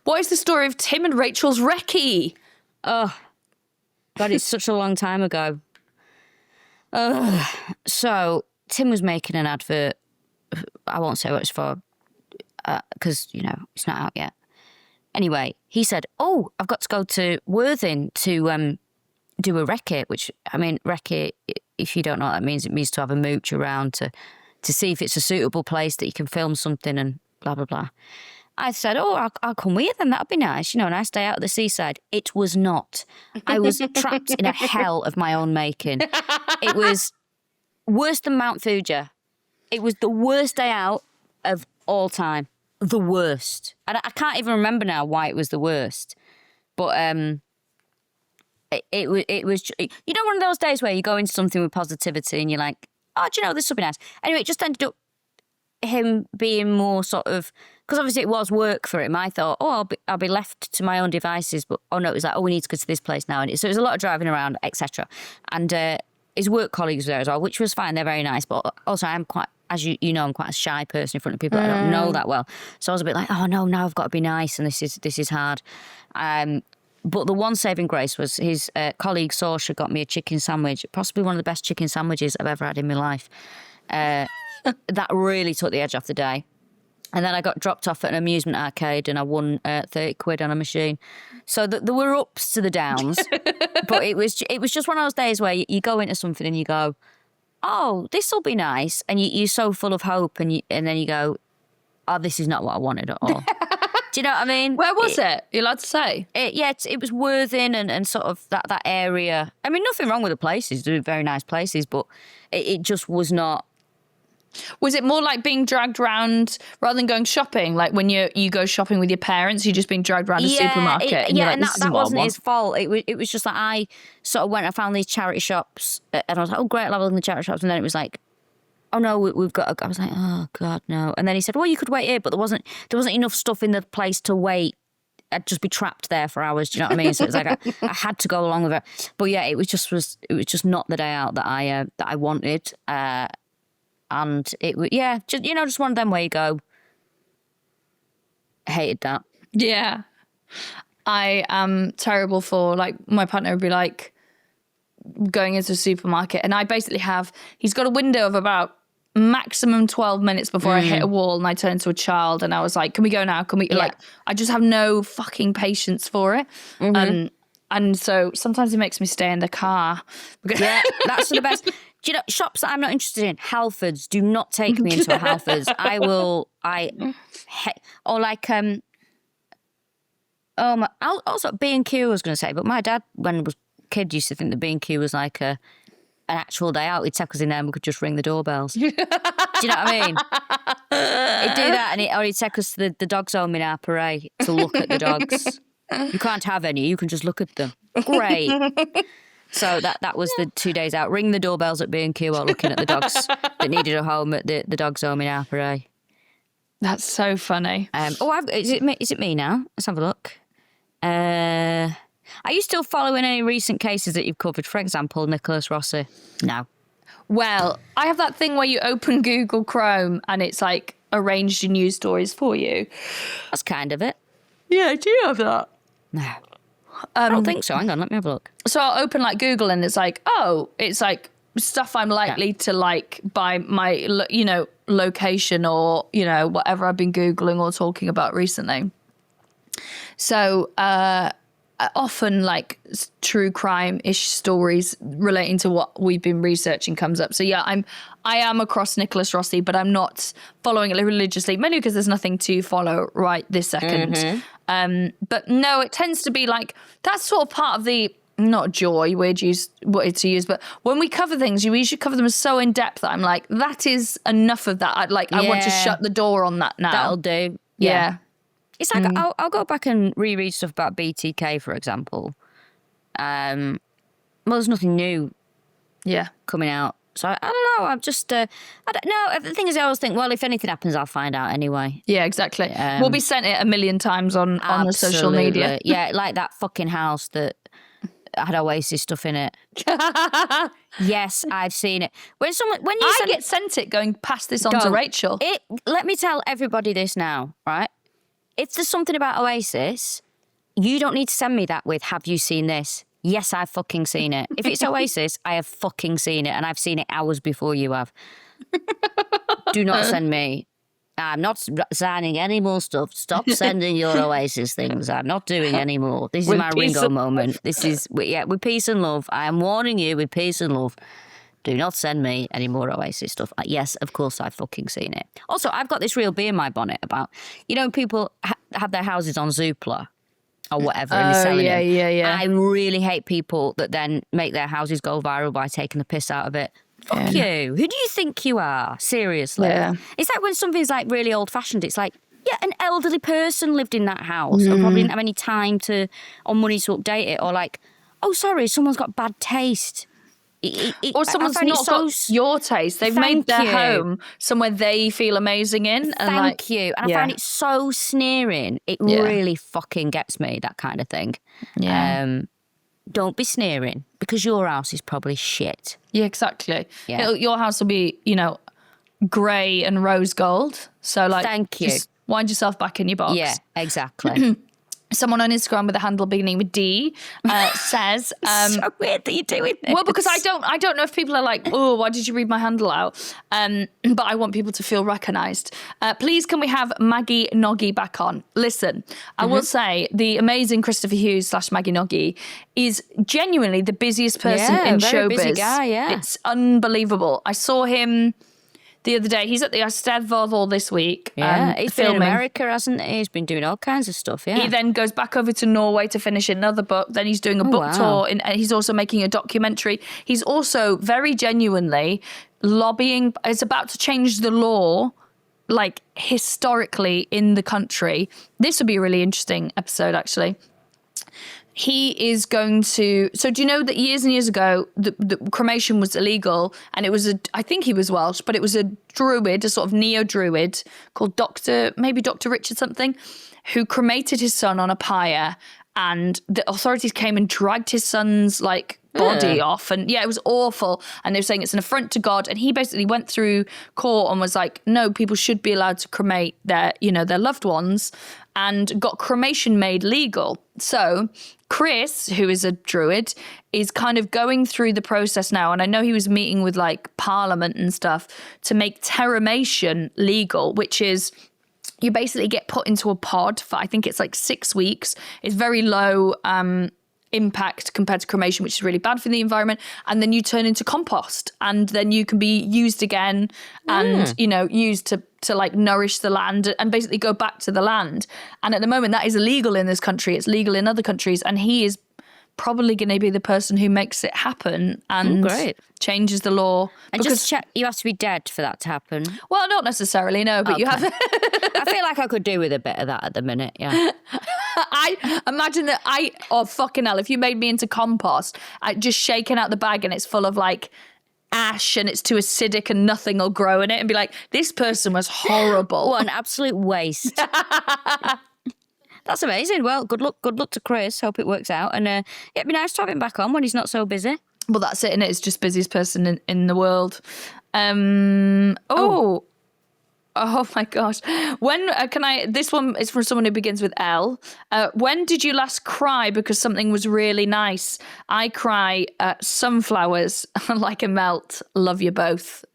what is the story of Tim and Rachel's recce? Oh, God, it's such a long time ago. So, Tim was making an advert. I won't say what it's for, because, you know, it's not out yet. Anyway, he said, oh, I've got to go to Worthing to do a recce, which, I mean, recce, if you don't know what that means, it means to have a mooch around to see if it's a suitable place that you can film something and blah, blah, blah. I said, oh, I'll come with you then, that'd be nice, you know, a nice day out at the seaside. It was not. I was trapped in a hell of my own making. It was worse than Mount Fuji. It was the worst day out of all time. The worst. And I can't even remember now why it was the worst. But it was, you know, one of those days where you go into something with positivity and you're like, oh, do you know, this will be nice. Anyway, it just ended up him being more sort of, because obviously it was work for him. I thought, oh, I'll be left to my own devices. But oh no, it was like, oh, we need to go to this place now. And so it was a lot of driving around, etc. And his work colleagues were there as well, which was fine. They're very nice. But also I'm quite, as you know, I'm quite a shy person in front of people that I don't know that well. So I was a bit like, oh no, now I've got to be nice, and this is hard. But the one saving grace was his colleague Saoirse got me a chicken sandwich, possibly one of the best chicken sandwiches I've ever had in my life. That really took the edge off the day. And then I got dropped off at an amusement arcade and I won 30 quid on a machine. So there were ups to the downs. But it was just one of those days where you go into something and you go, oh, this will be nice. And you're so full of hope and then you go, oh, this is not what I wanted at all. Do you know what I mean? Where was it? You're allowed to say? It was Worthing and sort of that area. I mean, nothing wrong with the places. They're very nice places, but it just was not. Was it more like being dragged around rather than going shopping? Like when you go shopping with your parents, you're just being dragged around a supermarket. And you're like, and this that wasn't his his fault. It was just like I sort of went. I found these charity shops, and I was like, oh great, I'll have a look in the charity shops. And then it was like, oh no, we've got. I was like, oh God, no. And then he said, well, you could wait here, but there wasn't enough stuff in the place to wait. I'd just be trapped there for hours. Do you know what I mean? So it was like I had to go along with it. But yeah, it was just not the day out that I wanted. And it was, yeah, just one of them where you go, hated that. Yeah. I am terrible for, like, my partner would be like going into a supermarket and I basically he's got a window of about maximum 12 minutes before I hit a wall and I turn to a child and I was like, can we go now? Can we, like, I just have no fucking patience for it. And so sometimes it makes me stay in the car. Yeah, that's the best. Do you know, shops that I'm not interested in, Halfords, do not take me into a Halfords. Also B&Q I was going to say, but my dad, when I was a kid, used to think that B&Q was like an actual day out. He'd take us in there and we could just ring the doorbells. Do you know what I mean? He'd do that or he'd take us to the dog's home in our parade to look at the dogs. You can't have any, you can just look at them. Great. So that was the 2 days out. Ring the doorbells at B&Q while looking at the dogs that needed a home at the dog's home in Harper. That's so funny. Is it me now? Let's have a look. Are you still following any recent cases that you've covered? For example, Nicholas Rossi? No. Well, I have that thing where you open Google Chrome and it's like arranged your news stories for you. That's kind of it. Yeah, do you have that? No. I don't think so. Hang on, let me have a look. So I'll open like Google and it's like, it's like stuff I'm likely to like by my, location or, whatever I've been Googling or talking about recently. So often like true crime-ish stories relating to what we've been researching comes up. So yeah, I am across Nicholas Rossi, but I'm not following it religiously, mainly because there's nothing to follow right this second. But no, it tends to be like, that's sort of part of the, not joy, weird use, what to use, but when we cover things, we usually cover them so in depth that I'm like, that is enough of that. I want to shut the door on that now. That'll do. Yeah. It's like I'll go back and reread stuff about BTK, for example. Well, there's nothing new coming out. So I don't know. I'm just, I don't know. The thing is, I always think, well, if anything happens, I'll find out anyway. Yeah, exactly. We'll be sent it a million times on the social media. Yeah, like that fucking house that had Oasis stuff in it. Yes, I've seen it. I get sent it going past this on to Rachel. Let me tell everybody this now, right? If there's something about Oasis, you don't need to send me that with, have you seen this? Yes, I've fucking seen it. If it's Oasis, I have fucking seen it, and I've seen it hours before you have. Do not send me. I'm not signing any more stuff. Stop sending your Oasis things. I'm not doing any more. This is my Ringo moment. This is, with peace and love. I am warning you with peace and love. Do not send me any more Oasis stuff. Yes, of course, I've fucking seen it. Also, I've got this real bee in my bonnet about, people have their houses on Zoopla or whatever, and they're selling them. Yeah. I really hate people that then make their houses go viral by taking the piss out of it. Fuck you. Who do you think you are? Seriously. Yeah. It's like when something's like really old-fashioned, it's like, yeah, an elderly person lived in that house and probably didn't have any time or money to update it, or like, oh, sorry, someone's got bad taste. Or someone's not got your taste. They've made their home somewhere they feel amazing in. And Thank you. And I find it so sneering. It really fucking gets me, that kind of thing. Yeah. Don't be sneering, because your house is probably shit. Yeah, exactly. Yeah. Your house will be, grey and rose gold. So thank you. Just wind yourself back in your box. Yeah, exactly. Someone on Instagram with a handle beginning with D says, so weird that you're doing this. Well, because I don't know if people are like, oh, why did you read my handle out? But I want people to feel recognised. Please, can we have Maggie Noggy back on? Listen, I will say the amazing Christopher Hughes / Maggie Noggy is genuinely the busiest person in showbiz. Busy guy, yeah. It's unbelievable. I saw him the other day. He's at the Eisteddfod this week. Yeah, he's been in America, hasn't he? He's been doing all kinds of stuff, yeah. He then goes back over to Norway to finish another book. Then he's doing a book tour, and he's also making a documentary. He's also very genuinely lobbying. It's about to change the law, like historically in the country. This would be a really interesting episode, actually. He is going to... So do you know that years and years ago, the cremation was illegal, and it was I think he was Welsh, but it was a druid, a sort of neo-druid called Dr. Richard something, who cremated his son on a pyre, and the authorities came and dragged his son's body off, and it was awful, and they were saying it's an affront to God, and he basically went through court and was like, no, people should be allowed to cremate their loved ones, and got cremation made legal. So Chris, who is a druid, is kind of going through the process now, and I know he was meeting with Parliament and stuff to make terramation legal, which is you basically get put into a pod for, I think it's 6 weeks. It's very low impact compared to cremation, which is really bad for the environment, and then you turn into compost, and then you can be used again and used to nourish the land and basically go back to the land. And at the moment that is illegal in this country. It's legal in other countries, and he is probably going to be the person who makes it happen and changes the law. And just check, you have to be dead for that to happen. Well, not necessarily, no, but you have... I feel like I could do with a bit of that at the minute, yeah. I imagine that fucking hell, if you made me into compost, just shaking out the bag and it's full of ash and it's too acidic and nothing will grow in it, and be like, this person was horrible. What an absolute waste. That's amazing. Well, good luck to Chris. Hope it works out. And it'd be nice to have him back on when he's not so busy. Well, that's it, and it's just busiest person in the world. Oh my gosh. When this one is from someone who begins with L. When did you last cry because something was really nice? I cry at sunflowers like a melt. Love you both.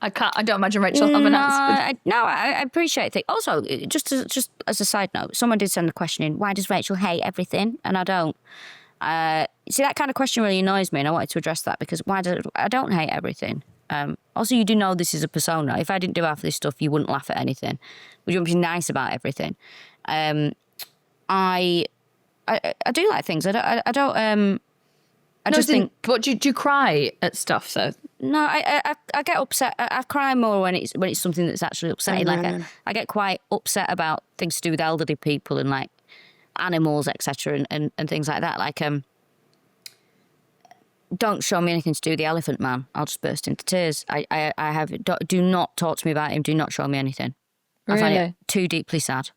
I don't imagine Rachel have an answer. I appreciate it. Also, just as a side note, someone did send a question in, why does Rachel hate everything? And I don't. See, that kind of question really annoys me, and I wanted to address that because I don't hate everything. Also, you do know this is a persona. If I didn't do half this stuff, you wouldn't laugh at anything. Would you be nice about everything? I do like things. I don't. But do you cry at stuff though? No, I get upset. I cry more when it's something that's actually upsetting. I get quite upset about things to do with elderly people and like animals, etc., and things like that. Like don't show me anything to do with the elephant man. I'll just burst into tears. Do not talk to me about him. Do not show me anything. Really? I find it too deeply sad.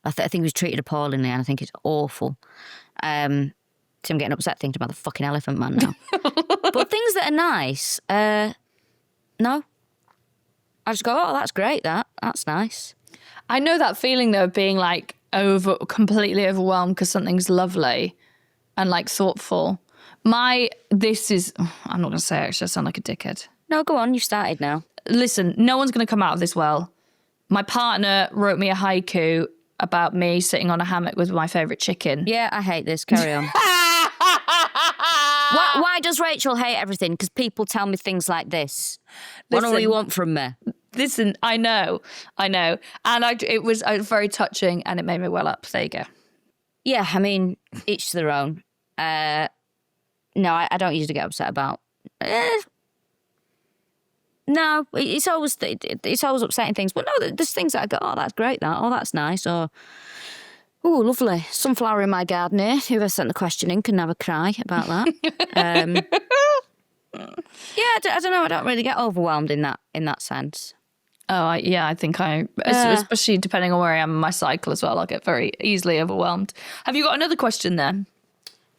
I think he was treated appallingly, and I think it's awful. So I'm getting upset thinking about the fucking elephant man now. But things that are nice, no. I just go, oh, that's great. That's nice. I know that feeling though of being like completely overwhelmed because something's lovely and like thoughtful. I'm not going to say it, actually, I sound like a dickhead. No, go on, you've started now. Listen, no one's going to come out of this well. My partner wrote me a haiku about me sitting on a hammock with my favourite chicken. Yeah, I hate this, carry on. Why does Rachel hate everything? Because people tell me things like this. What do you want from me? Listen, I know. And it was very touching and it made me well up. There you go. Yeah, I mean, each to their own. No, I don't usually get upset about. No, it's always upsetting things. But no, there's things that I go, oh, that's great, that's nice, or oh, lovely, sunflower in my garden here. Whoever sent the question in can have a cry about that. I don't know. I don't really get overwhelmed in that sense. Oh, I think especially depending on where I am in my cycle as well, I'll get very easily overwhelmed. Have you got another question then?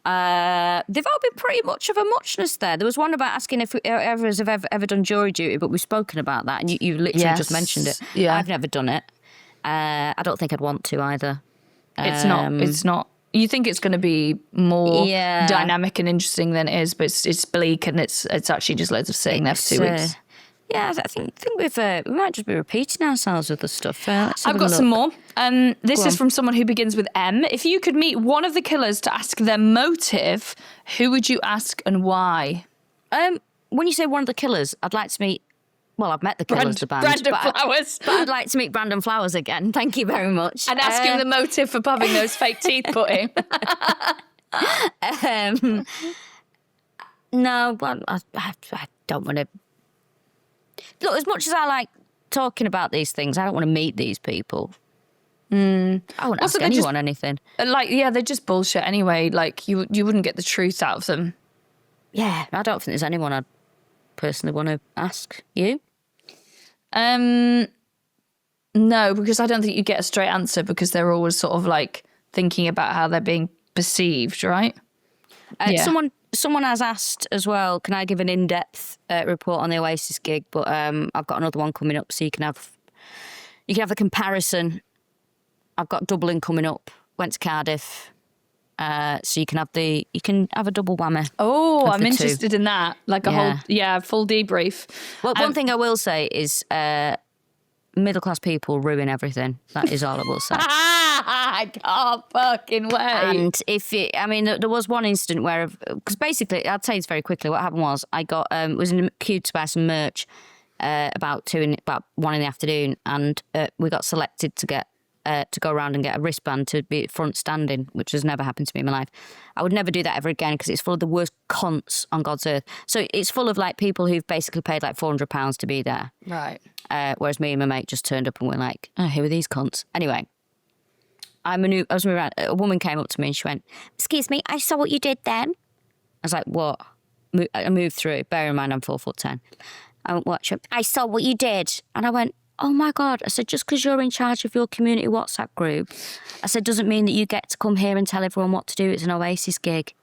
They've all been pretty much of a muchness there. There was one about asking if others have ever done jury duty, but we've spoken about that, and you literally just mentioned it. Yeah. I've never done it. I don't think I'd want to either. It's not. You think it's going to be more dynamic and interesting than it is, but it's bleak and it's actually just loads of sitting there for 2 weeks. Yeah, I think we might just be repeating ourselves with the stuff. I've got some more. This is from someone who begins with M. If you could meet one of the killers to ask their motive, who would you ask and why? When you say one of the killers, I'd like to meet. Well, I've met the killers, the band. Brandon Flowers. But I'd like to meet Brandon Flowers again. Thank you very much. And ask him the motive for having those fake teeth put in. No, well, I don't want to. Look, as much as I like talking about these things, I don't want to meet these people. I wouldn't ask anyone anything. They're just bullshit anyway. Like, you wouldn't get the truth out of them. Yeah, I don't think there's anyone I'd personally want to ask. You? No, because I don't think you get a straight answer because they're always sort of like thinking about how they're being perceived, right? Someone has asked as well, can I give an in-depth report on the Oasis gig? But I've got another one coming up, so you can have the comparison. I've got Dublin coming up. Went to Cardiff, so you can have a double whammy. Oh, I'm interested in that. Like a full debrief. Well, one thing I will say is middle-class people ruin everything. That is all I will say. I can't fucking wait. And there was one incident where, because basically, I'll tell you this very quickly. What happened was I was in a queue to buy some merch about 1 in the afternoon, and we got selected to get to go around and get a wristband to be front standing, which has never happened to me in my life. I would never do that ever again because it's full of the worst cunts on God's earth. So it's full of like people who've basically paid like £400 to be there. Right. Whereas me and my mate just turned up and were like, oh, who are these cunts? Anyway, I was moving around. A woman came up to me and she went, excuse me, I saw what you did then. I was like, what? I moved through. Bear in mind, I'm 4'10". I went, what? She went, I saw what you did. And I went, oh my God. I said, just because you're in charge of your community WhatsApp group, I said, doesn't mean that you get to come here and tell everyone what to do. It's an Oasis gig.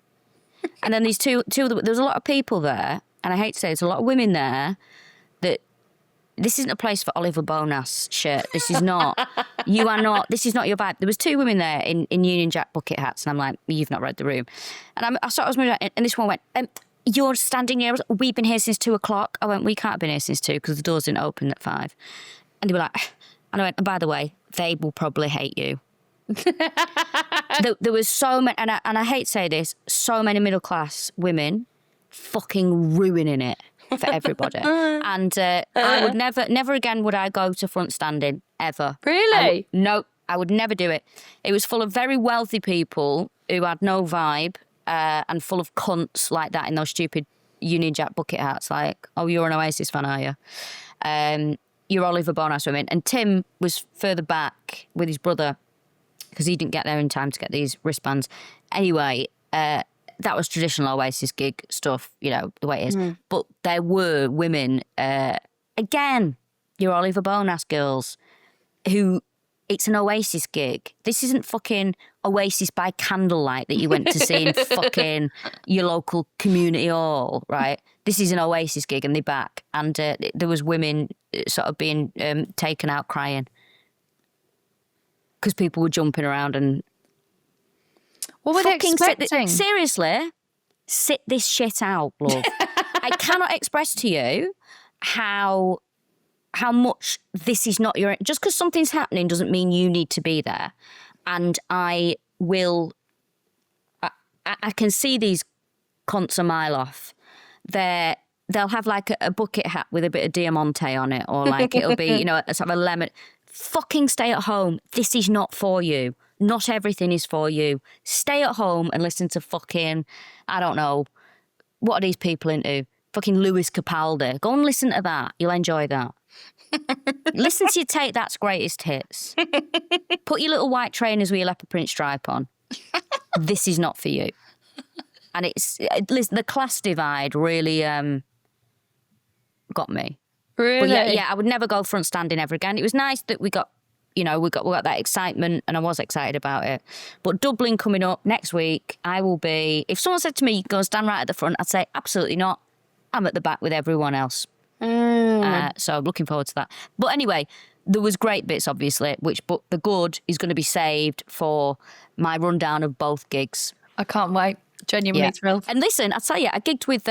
And then these two there was a lot of people there, and I hate to say there's a lot of women there that this isn't a place for Oliver Bonas shit. This is not, this is not your vibe. There was two women there in Union Jack bucket hats, and I'm like, you've not read the room. And I saw I was moving out, and this one went, you're standing here, we've been here since 2:00. I went, we can't have been here since 2 because the doors didn't open at 5. And they were like, and I went, and by the way, they will probably hate you. There was so many, and I hate to say this, so many middle class women fucking ruining it for everybody. And I would never again would I go to front standing ever. Really? No, I would never do it. It was full of very wealthy people who had no vibe and full of cunts like that in those stupid Union Jack bucket hats. Like, oh, you're an Oasis fan, are you? You're Oliver Bonas women. And Tim was further back with his brother because he didn't get there in time to get these wristbands. Anyway, that was traditional Oasis gig stuff, you know, the way it is. But there were women, again, your Oliver Bonas girls, who, it's an Oasis gig. This isn't fucking Oasis by candlelight that you went to see in fucking your local community hall, right? This is an Oasis gig and they're back. And there was women sort of being taken out crying because people were jumping around and... What were they expecting? Seriously, sit this shit out, love. I cannot express to you how much this is not your... Just because something's happening doesn't mean you need to be there. And I will... I can see these cunts a mile off. They'll have like a bucket hat with a bit of Diamante on it, or like it'll be, you know, a sort of a lemon. Fucking stay at home. This is not for you. Not everything is for you. Stay at home and listen to fucking, I don't know, what are these people into? Fucking Lewis Capaldi. Go and listen to that. You'll enjoy that. Listen to your Take That's greatest hits. Put your little white trainers with your leopard print stripe on. This is not for you. And listen, the class divide really got me. Really? But yeah, I would never go front standing ever again. It was nice that we got that excitement, and I was excited about it. But Dublin coming up next week, I will be... If someone said to me, go stand right at the front, I'd say, absolutely not. I'm at the back with everyone else. So I'm looking forward to that. But anyway, there was great bits, obviously, but the good is going to be saved for my rundown of both gigs. I can't wait. Genuinely thrilled. And listen, I'll tell you, I gigged with...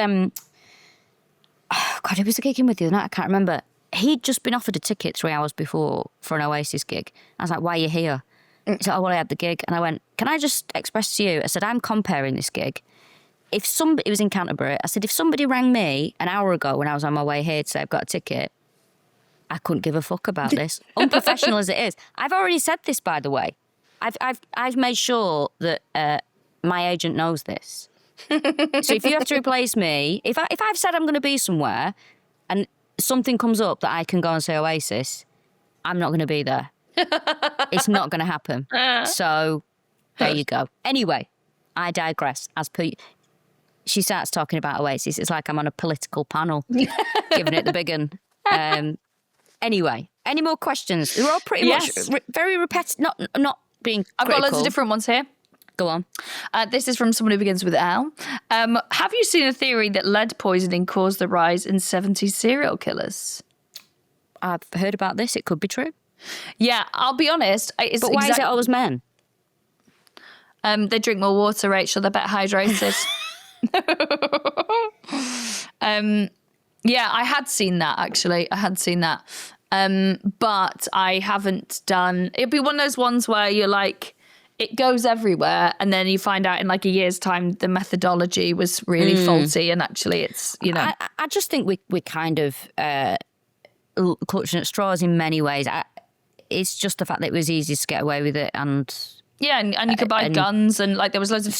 Oh, God, who was I gigging with the other night? I can't remember. He'd just been offered a ticket 3 hours before for an Oasis gig. I was like, why are you here? He said, oh, well, I had the gig. And I went, can I just express to you? I said, I'm comparing this gig. It was in Canterbury. I said, if somebody rang me an hour ago when I was on my way here to say I've got a ticket, I couldn't give a fuck about this. Unprofessional as it is. I've already said this, by the way. I've made sure that my agent knows this. So if you have to replace me, if I've said I'm going to be somewhere and something comes up that I can go and say Oasis, I'm not going to be there. It's not going to happen. So there you go. Anyway, I digress. She starts talking about Oasis. It's like I'm on a political panel, giving it the big one. Anyway, any more questions? They're all pretty much very repetitive. Not being critical. I've got loads of different ones here. Go on. This is from someone who begins with L. Have you seen a theory that lead poisoning caused the rise in 70s serial killers? I've heard about this. It could be true. Yeah, I'll be honest. But why is it always men? They drink more water, Rachel. They're better hydrated. Yeah, I had seen that, actually. I had seen that. But I haven't done... It'd be one of those ones where you're like... It goes everywhere, and then you find out in like a year's time the methodology was really faulty, and actually it's, you know... I just think we kind of clutching at straws in many ways. It's just the fact that it was easy to get away with it, and... Yeah, and you could buy guns, and like there was loads of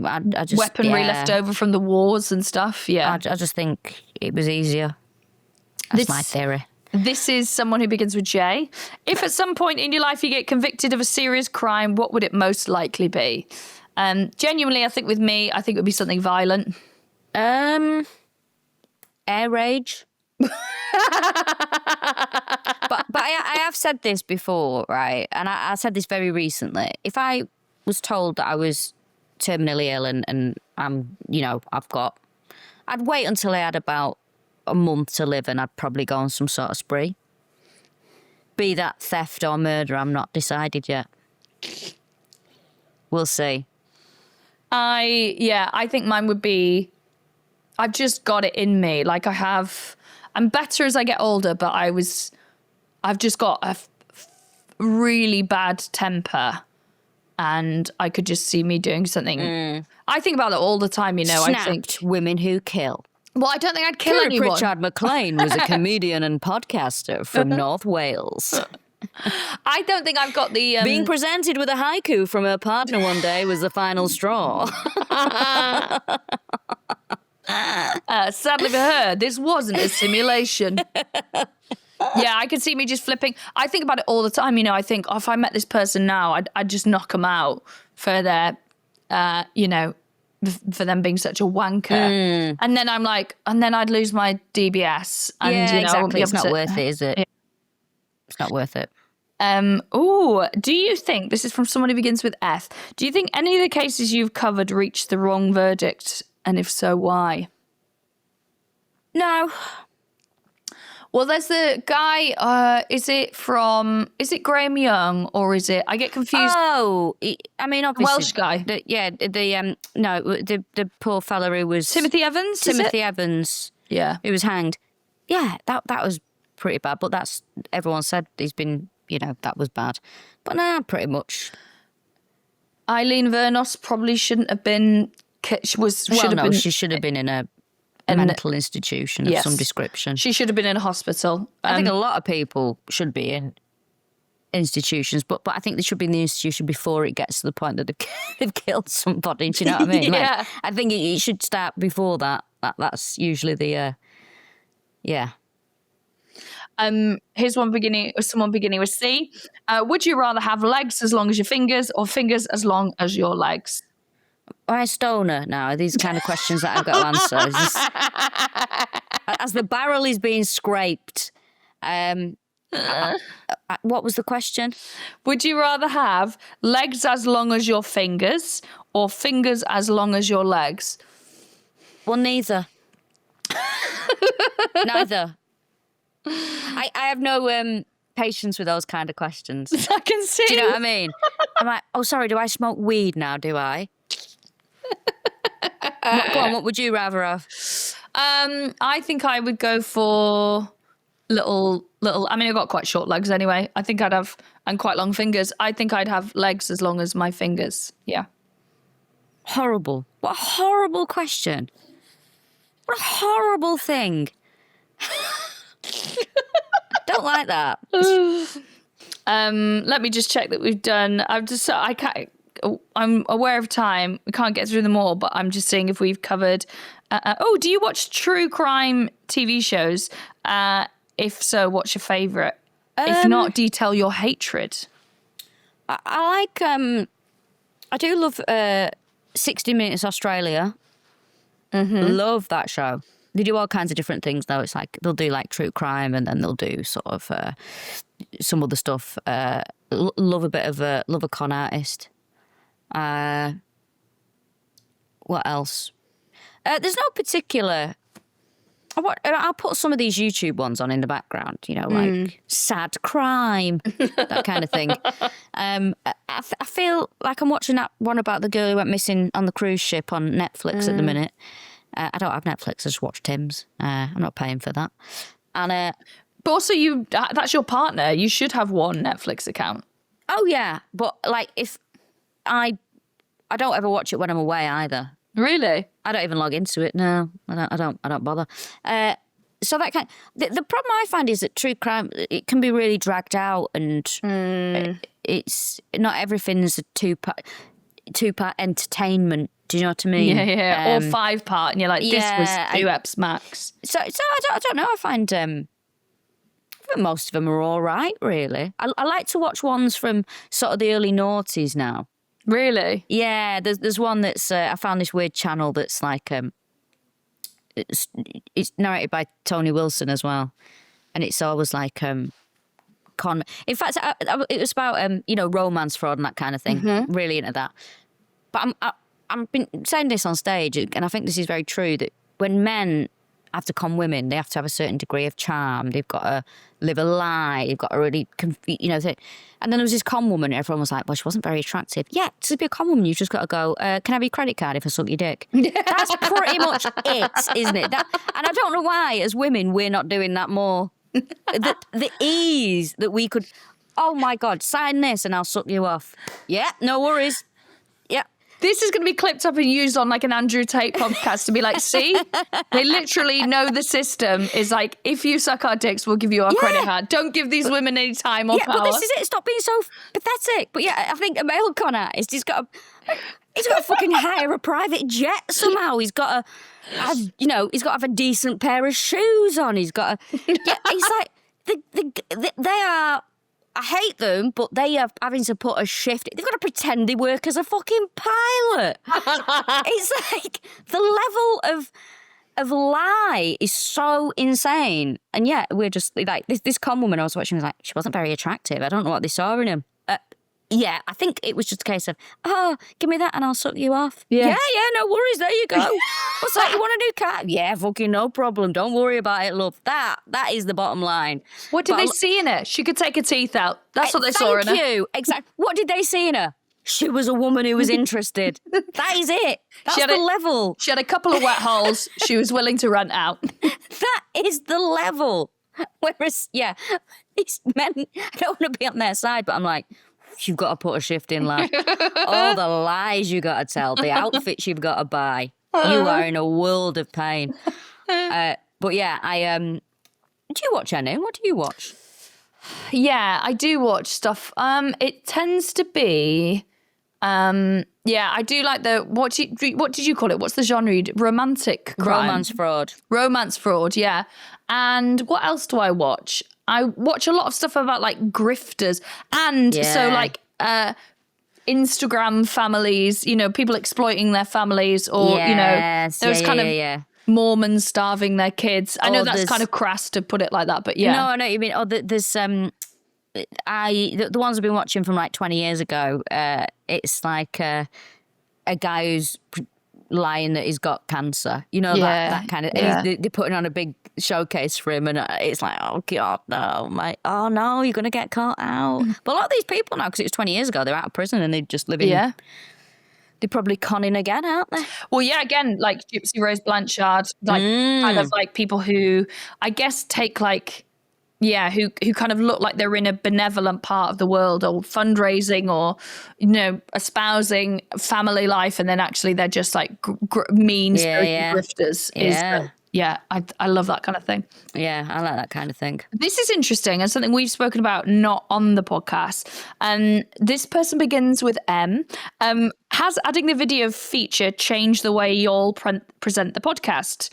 I just, weaponry left over from the wars and stuff, yeah. I just think it was easier. That's my theory. This is someone who begins with J. If at some point in your life you get convicted of a serious crime, what would it most likely be? Genuinely, I think with me, I think it would be something violent. Air rage. But I have said this before, right? And I said this very recently. If I was told that I was terminally ill and I'm, I'd wait until I had about a month to live and I'd probably go on some sort of spree. Be that theft or murder, I'm not decided yet. We'll see. I think mine would be, I've just got it in me. Like I'm better as I get older, but I've just got a really bad temper and I could just see me doing something. I think about it all the time, Snapped I think. women who kill. Well, I don't think I'd kill Kiri anyone. Pritchard-McLean was a comedian and podcaster from North Wales. I don't think I've got the... Being presented with a haiku from her partner one day was the final straw. Sadly for her, this wasn't a simulation. Yeah, I could see me just flipping. I think about it all the time. I think, if I met this person now, I'd just knock them out for their, for them being such a wanker. And then I'm like, and then I'd lose my DBS. And, exactly. It's not worth it, is it? It's not worth it. Do you think, this is from someone who begins with F, do you think any of the cases you've covered reached the wrong verdict? And if so, why? No. Well, there's the guy, is it Graham Young or is it, I get confused. Oh, I mean, obviously. Welsh guy. The poor fella who was... Timothy Evans, Timothy Evans. Yeah. Who was hanged. Yeah, that was pretty bad, but that's, everyone said he's been, that was bad. But no, pretty much. Eileen Vernos probably shouldn't have been, she should have been in a mental institution of some description. She should have been in a hospital. I think a lot of people should be in institutions, but I think they should be in the institution before it gets to the point that they've killed somebody. Do you know what I mean? Yeah. Like, I think it should start before that. That's usually the Here's someone beginning with C. Would you rather have legs as long as your fingers or fingers as long as your legs? I'm a stoner now. These are kind of questions that I've got to answer. It's just, as the barrel is being scraped, what was the question? Would you rather have legs as long as your fingers or fingers as long as your legs? Well, neither. Neither. I have no patience with those kind of questions. I can see. Do you know what I mean? I'm like, oh, sorry, do I smoke weed now, do I? Go on, what would you rather have? I think I would go for little. I mean, I've got quite short legs anyway. I think I'd have, and quite long fingers. I think I'd have legs as long as my fingers. Yeah. Horrible. What a horrible question. What a horrible thing. Don't like that. Let me just check that we've done. I'm aware of time. We can't get through them all, but I'm just seeing if we've covered. Do you watch true crime TV shows? If so, what's your favourite? If not, detail your hatred. I like. I do love 60 Minutes Australia. Mm-hmm. Love that show. They do all kinds of different things though. It's like they'll do like true crime and then they'll do sort of some other stuff. Love a con artist. What else? There's no particular. I'll put some of these YouTube ones on in the background. Like sad crime, that kind of thing. I feel like I'm watching that one about the girl who went missing on the cruise ship on Netflix at the minute. I don't have Netflix. I just watch Tim's. I'm not paying for that. And but also, that's your partner. You should have one Netflix account. Oh yeah, but like if I don't ever watch it when I'm away either. Really? I don't even log into it. No, I don't bother. So that kind. The problem I find is that true crime, it can be really dragged out, and it's not everything's a two-part entertainment. Do you know what I mean? Yeah. Or 5-part, and you're like, this was 2 eps max. So I don't know. I find most of them are all right, really. I like to watch ones from sort of the early noughties now. Really? Yeah, there's one that's I found this weird channel that's like it's narrated by Tony Wilson as well, and it's always like con. In fact, it was about romance fraud and that kind of thing. Really into that. But I've been saying this on stage, and I think this is very true, that when men have to con women, they have to have a certain degree of charm. They've got to live a lie. They've got to really, and then there was this con woman, and everyone was like, well, she wasn't very attractive. Yeah, to be a con woman, you've just got to go, can I have your credit card if I suck your dick? That's pretty much it, isn't it? And I don't know why, as women, we're not doing that more. The ease that we could, oh my God, sign this and I'll suck you off. Yeah, no worries. Yeah. This is going to be clipped up and used on like an Andrew Tate podcast to be like, see, they literally know the system is like, if you suck our dicks, we'll give you our credit card. Don't give these women any time or power. But this is it. Stop being so pathetic. But yeah, I think a male con artist, he's got to fucking hire a private jet somehow. He's got to have, he's got to have a decent pair of shoes on. He's got to, he's like, they are, I hate them, but they are having to put a shift. They've got to pretend they work as a fucking pilot. It's like the level of lie is so insane. And yeah, we're just like, this con woman I was watching was like, she wasn't very attractive. I don't know what they saw in him. Yeah, I think it was just a case of, give me that and I'll suck you off. Yeah, no worries. There you go. What's that? You want a new car? Yeah, fucking no problem. Don't worry about it, love. That is the bottom line. What did they see in her? She could take her teeth out. That's what they saw in her. Thank you. Exactly. What did they see in her? She was a woman who was interested. That is it. That's the level. She had a couple of wet holes she was willing to rent out. That is the level. Whereas, yeah, these men, I don't want to be on their side, but I'm like, you've got to put a shift in, lad. All the lies you got to tell, the outfits you've got to buy. You are in a world of pain. But yeah, do you watch any? What do you watch? Yeah, I do watch stuff. It tends to be, I do like what did you call it? What's the genre? Romantic crime. Romance fraud, yeah. And what else do I watch? I watch a lot of stuff about like grifters and so like Instagram families, people exploiting their families or, those kind of Mormons starving their kids. I know that's kind of crass to put it like that, but yeah. No, I know what you mean. There's the ones I've been watching from like 20 years ago, it's like a guy who's lying that he's got cancer. That kind of, they're putting on a big showcase for him and it's like, oh God, no, mate. Oh no, you're going to get caught out. But a lot of these people now, because it was 20 years ago, they're out of prison and they just live in, they're probably conning again, aren't they? Well, yeah, again, like Gypsy Rose Blanchard, like kind of like people who I guess take like, who kind of look like they're in a benevolent part of the world or fundraising or, espousing family life. And then actually they're just like mean grifters. I love that kind of thing. Yeah, I like that kind of thing. This is interesting and something we've spoken about not on the podcast. This person begins with M. Has adding the video feature changed the way you all present the podcast?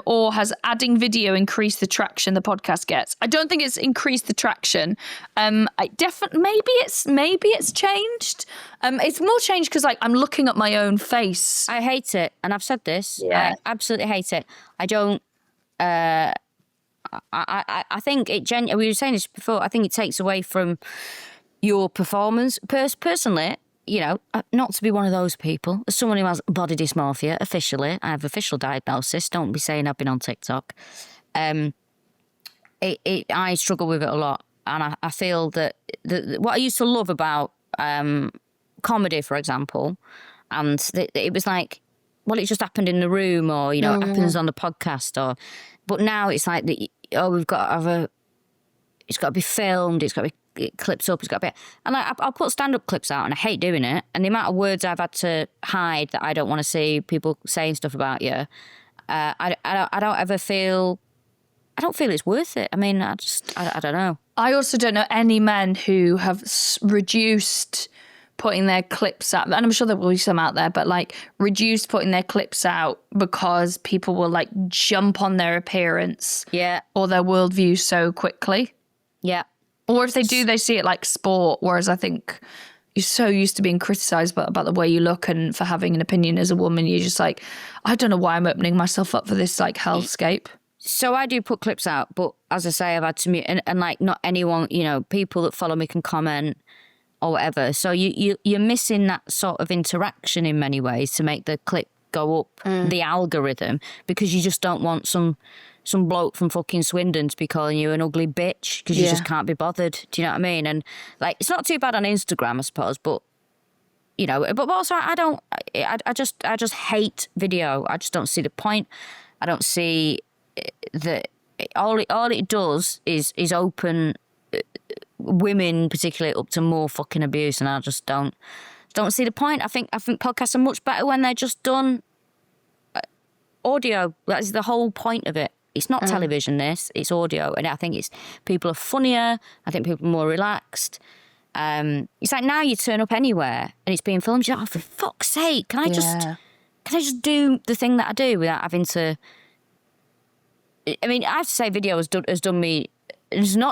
Or has adding video increased the traction the podcast gets? I don't think it's increased the traction. Maybe it's changed. It's more changed because like I'm looking at my own face. I hate it, and I've said this. Yeah. I absolutely hate it. I don't. I think it. We were saying this before. I think it takes away from your performance. Personally, not to be one of those people. As someone who has body dysmorphia, officially, I have official diagnosis. Don't be saying I've been on TikTok. I struggle with it a lot, and I feel that what I used to love about comedy, for example, and it was like, well, it just happened in the room, or it happens on the podcast, but now it's like we've got to have it's got to be filmed, it's got to be clips up, it's got to be, and I'll put stand-up clips out, and I hate doing it, and the amount of words I've had to hide that I don't want to see people saying stuff about you, I don't feel it's worth it. I mean, I don't know. I also don't know any men who have reduced putting their clips out, and I'm sure there will be some out there, but like reduced putting their clips out because people will like jump on their appearance or their worldview so quickly. Yeah. Or if they do, they see it like sport, whereas I think you're so used to being criticised about the way you look and for having an opinion as a woman, you're just like, I don't know why I'm opening myself up for this like hellscape. So I do put clips out, but as I say, I've had to mute, and like not anyone, people that follow me can comment or whatever. So you're missing that sort of interaction in many ways to make the clip go up the algorithm, because you just don't want some bloke from fucking Swindon to be calling you an ugly bitch because you just can't be bothered. Do you know what I mean? And like, it's not too bad on Instagram, I suppose, but but also I just hate video. I just don't see the point. I don't see that all it does is open women particularly up to more fucking abuse, and I just don't see the point. I think podcasts are much better when they're just done audio. That's the whole point of it. It's not television, it's audio, and I think people are funnier. I think people are more relaxed. It's like now you turn up anywhere and it's being filmed. You're like, oh, for fuck's sake, can I just do the thing that I do without having to? I mean, I have to say, video has not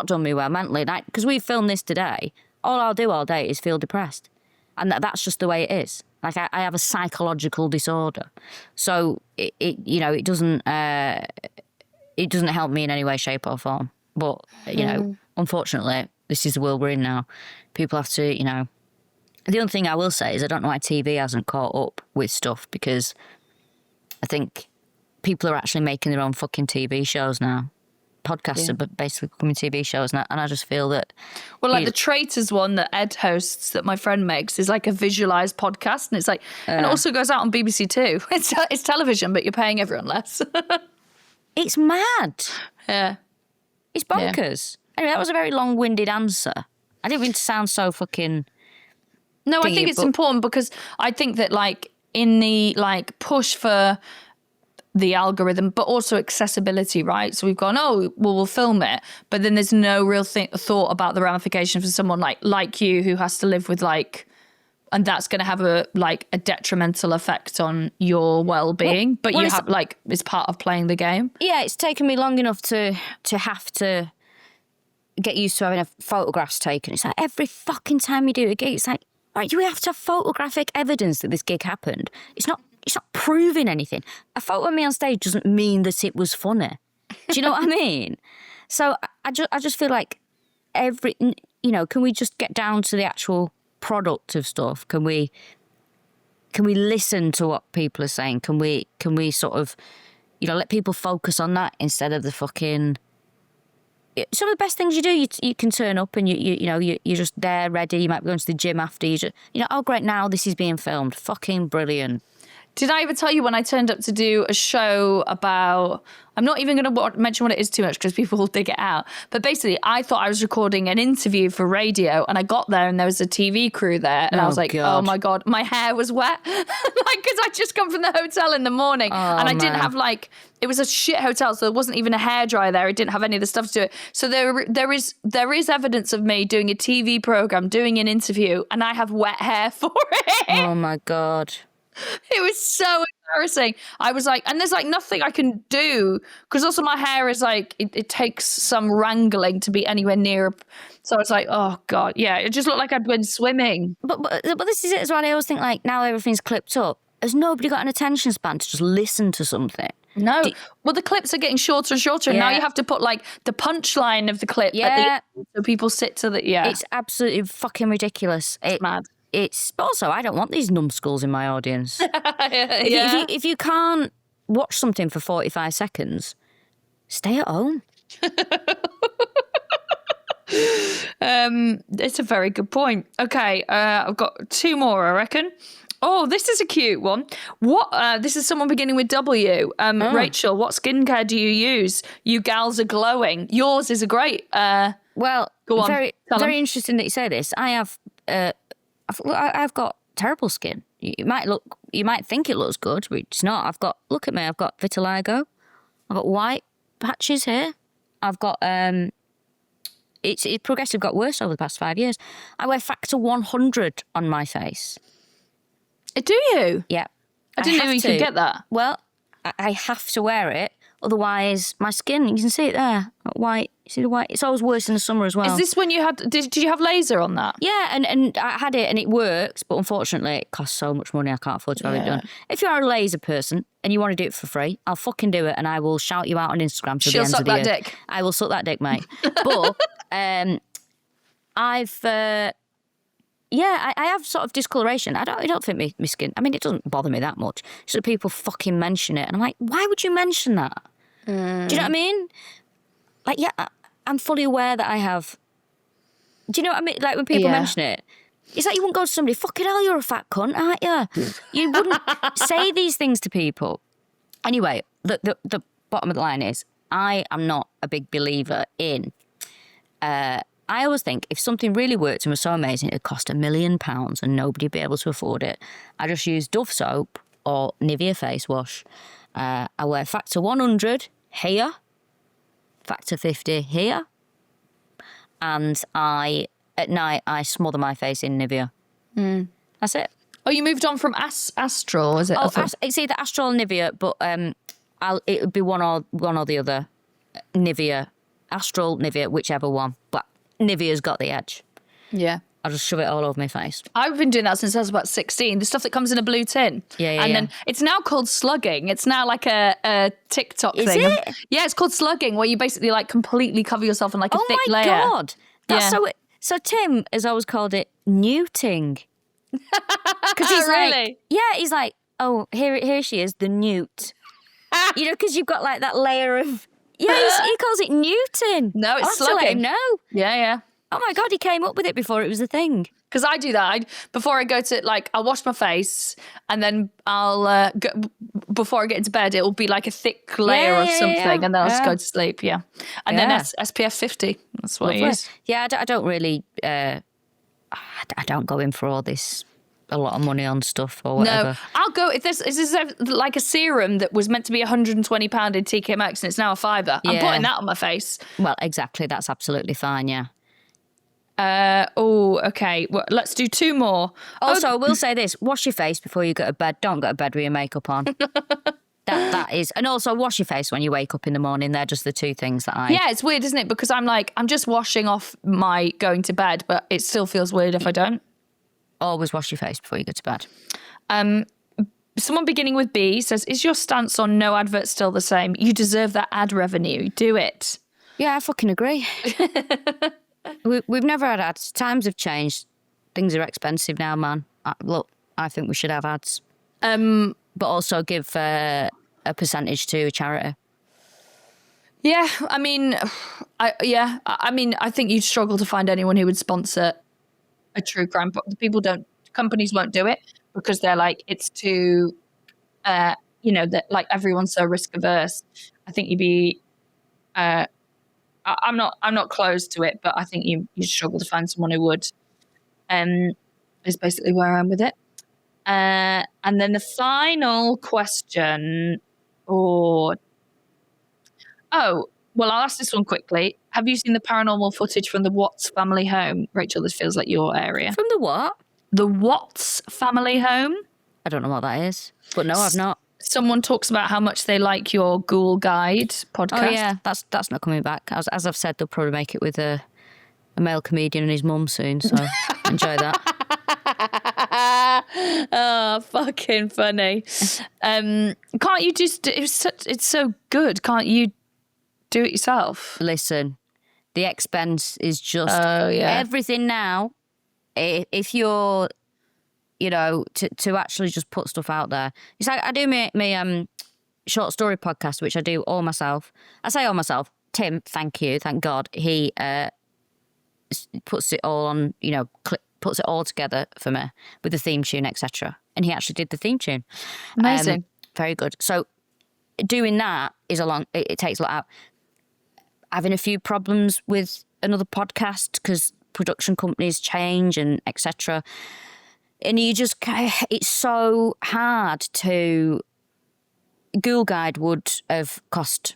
done me well mentally. Like, because we filmed this today, all I'll do all day is feel depressed, and that's just the way it is. Like I have a psychological disorder, so it doesn't help me in any way, shape, or form. But unfortunately, this is the world we're in now. People have to, The only thing I will say is I don't know why TV hasn't caught up with stuff, because I think people are actually making their own fucking TV shows now. Podcasts are basically becoming TV shows now, and I just feel that... Well, like the Traitors one that Ed hosts that my friend makes is like a visualised podcast, and it's like... and it also goes out on BBC Two. It's television, but you're paying everyone less. It's mad. Yeah. It's bonkers. Yeah. Anyway, that was a very long-winded answer. I didn't mean to sound so fucking... No, I think it's important, because I think that like in the like push for the algorithm, but also accessibility, right? So we've gone, we'll film it, but then there's no real thought about the ramifications for someone like you who has to live with like, and that's going to have a detrimental effect on your well-being. But you have like, it's part of playing the game. Yeah, it's taken me long enough to have to get used to having photographs taken. It's like every fucking time you do a gig, it's like, right, do we have to have photographic evidence that this gig happened? It's not proving anything. A photo of me on stage doesn't mean that it was funny. Do you know what I mean? So I just feel like can we just get down to the actual product of stuff? Can we listen to what people are saying? Can we sort of, let people focus on that instead of the fucking... Some of the best things you do, you can turn up and you're just there ready. You might be going to the gym after. You just, oh great, now this is being filmed. Fucking brilliant. Did I ever tell you when I turned up to do a show about... I'm not even going to mention what it is too much because people will dig it out. But basically, I thought I was recording an interview for radio, and I got there and there was a TV crew there, and I was like, God. Oh my God, my hair was wet. Because I'd just come from the hotel in the morning, and I didn't have it was a shit hotel, so there wasn't even a hairdryer there. It didn't have any of the stuff to do it. So there is evidence of me doing a TV program, doing an interview, and I have wet hair for it. Oh my God. It was so embarrassing. I was like, and there's like nothing I can do, because also my hair is like, it takes some wrangling to be anywhere near. So I was like, oh God, yeah, it just looked like I'd been swimming. But this is it as well. I always think like now everything's clipped up. Has nobody got an attention span to just listen to something? No. Well, the clips are getting shorter and shorter, and now you have to put like the punchline of the clip at the end, so people sit to the, It's absolutely fucking ridiculous. It's mad. It's also, I don't want these numbskulls in my audience. If you can't watch something for 45 seconds, stay at home. It's a very good point. Okay, I've got two more, I reckon. Oh, this is a cute one. This is someone beginning with W. Rachel, what skincare do you use? You gals are glowing. Yours is a great. Well, go on. Very interesting that you say this. I've got terrible skin. You might think it looks good, but it's not. Look at me. I've got vitiligo. I've got white patches here. I've got it's progressively got worse over the past 5 years. I wear factor 100 on my face. Do you? Yeah. I didn't know you could get that. Well, I have to wear it, Otherwise, my skin, you can see it there, white. You see the white? It's always worse in the summer as well. Is this when you had? Did you have laser on that? Yeah, and I had it and it works, but unfortunately it costs so much money I can't afford to have it done. If you're a laser person and you want to do it for free, I'll fucking do it and I will shout you out on Instagram to the end of the year. She'll suck that dick. I will suck that dick, mate. But I have sort of discoloration. I don't think my skin, I mean, it doesn't bother me that much. Just that people fucking mention it. And I'm like, why would you mention that? Do you know what I mean? Like, yeah, I'm fully aware that I have. Do you know what I mean? Like, when people mention it, it's like you wouldn't go to somebody, fucking hell, you're a fat cunt, aren't you? You wouldn't say these things to people. Anyway, the bottom of the line is, I am not a big believer in. I always think if something really worked and was so amazing, it'd cost £1 million and nobody'd be able to afford it. I just use Dove soap or Nivea face wash. I wear factor 100 here, factor 50 here, and at night I smother my face in Nivea. That's it. Oh, you moved on from Astral, is it? Oh, it's either Astral or Nivea, but it would be one or the other. Nivea, Astral, Nivea, whichever one. But Nivea's got the edge. Yeah. I'll just shove it all over my face. I've been doing that since I was about 16. The stuff that comes in a blue tin. And then it's now called slugging. It's now like a TikTok thing. Is it? Yeah, it's called slugging, where you basically like completely cover yourself in like a thick layer. Oh my God. That's so Tim has always called it newting. Because he's really? He's like, oh, here she is, the newt. You know, because you've got like that layer of, he calls it newting. No, it's I'll have slugging. to let him know. Yeah. Oh my God, he came up with it before it was a thing. Because I do that. Before I go to, like, I'll wash my face and then I'll, before I get into bed, it'll be like a thick layer of something and then I'll just go to sleep, And then SPF 50. That's what I use. Yeah, I don't really, I don't go in for all this, a lot of money on stuff or whatever. No, I'll go, if this is like a serum that was meant to be £120 in TK Maxx and it's now a £5. I'm putting that on my face. Well, exactly. That's absolutely fine, yeah. Okay. Well, let's do 2 more. Also, I will say this: wash your face before you go to bed. Don't go to bed with your makeup on. that is, and also wash your face when you wake up in the morning. They're just the 2 things that I. Yeah, it's weird, isn't it? Because I'm just washing off my going to bed, but it still feels weird if I don't. Always wash your face before you go to bed. Someone beginning with B says, "Is your stance on no adverts still the same? You deserve that ad revenue. Do it." Yeah, I fucking agree. We've never had ads. Times have changed. Things are expensive now, man. Look, I think we should have ads. But also give a percentage to a charity. Yeah, I mean, I think you'd struggle to find anyone who would sponsor a true crime. But companies won't do it because they're like, it's too, that like everyone's so risk averse. I think you'd be. I'm not close to it, but I think you struggle to find someone who would. Is basically where I'm with it. And then the final question, well, I'll ask this one quickly. Have you seen the paranormal footage from the Watts family home? Rachel, this feels like your area. From the what? The Watts family home. I don't know what that is, but no, I've not. Someone talks about how much they like your Ghoul Guide podcast. Oh yeah, that's not coming back. As I've said, they'll probably make it with a male comedian and his mum soon, so enjoy that. Oh, fucking funny. Can't you just, it's so good, can't you do it yourself? Listen, the expense is just everything now. If you're, to actually just put stuff out there. It's like I do my short story podcast, which I do all myself. I say all myself. Tim, thank you, thank God, he puts it all on, puts it all together for me with the theme tune, etc. And he actually did the theme tune. Amazing. Very good. So doing that is it takes a lot out. Having a few problems with another podcast because production companies change and etc. And it's so hard to. Ghoul Guide would have cost.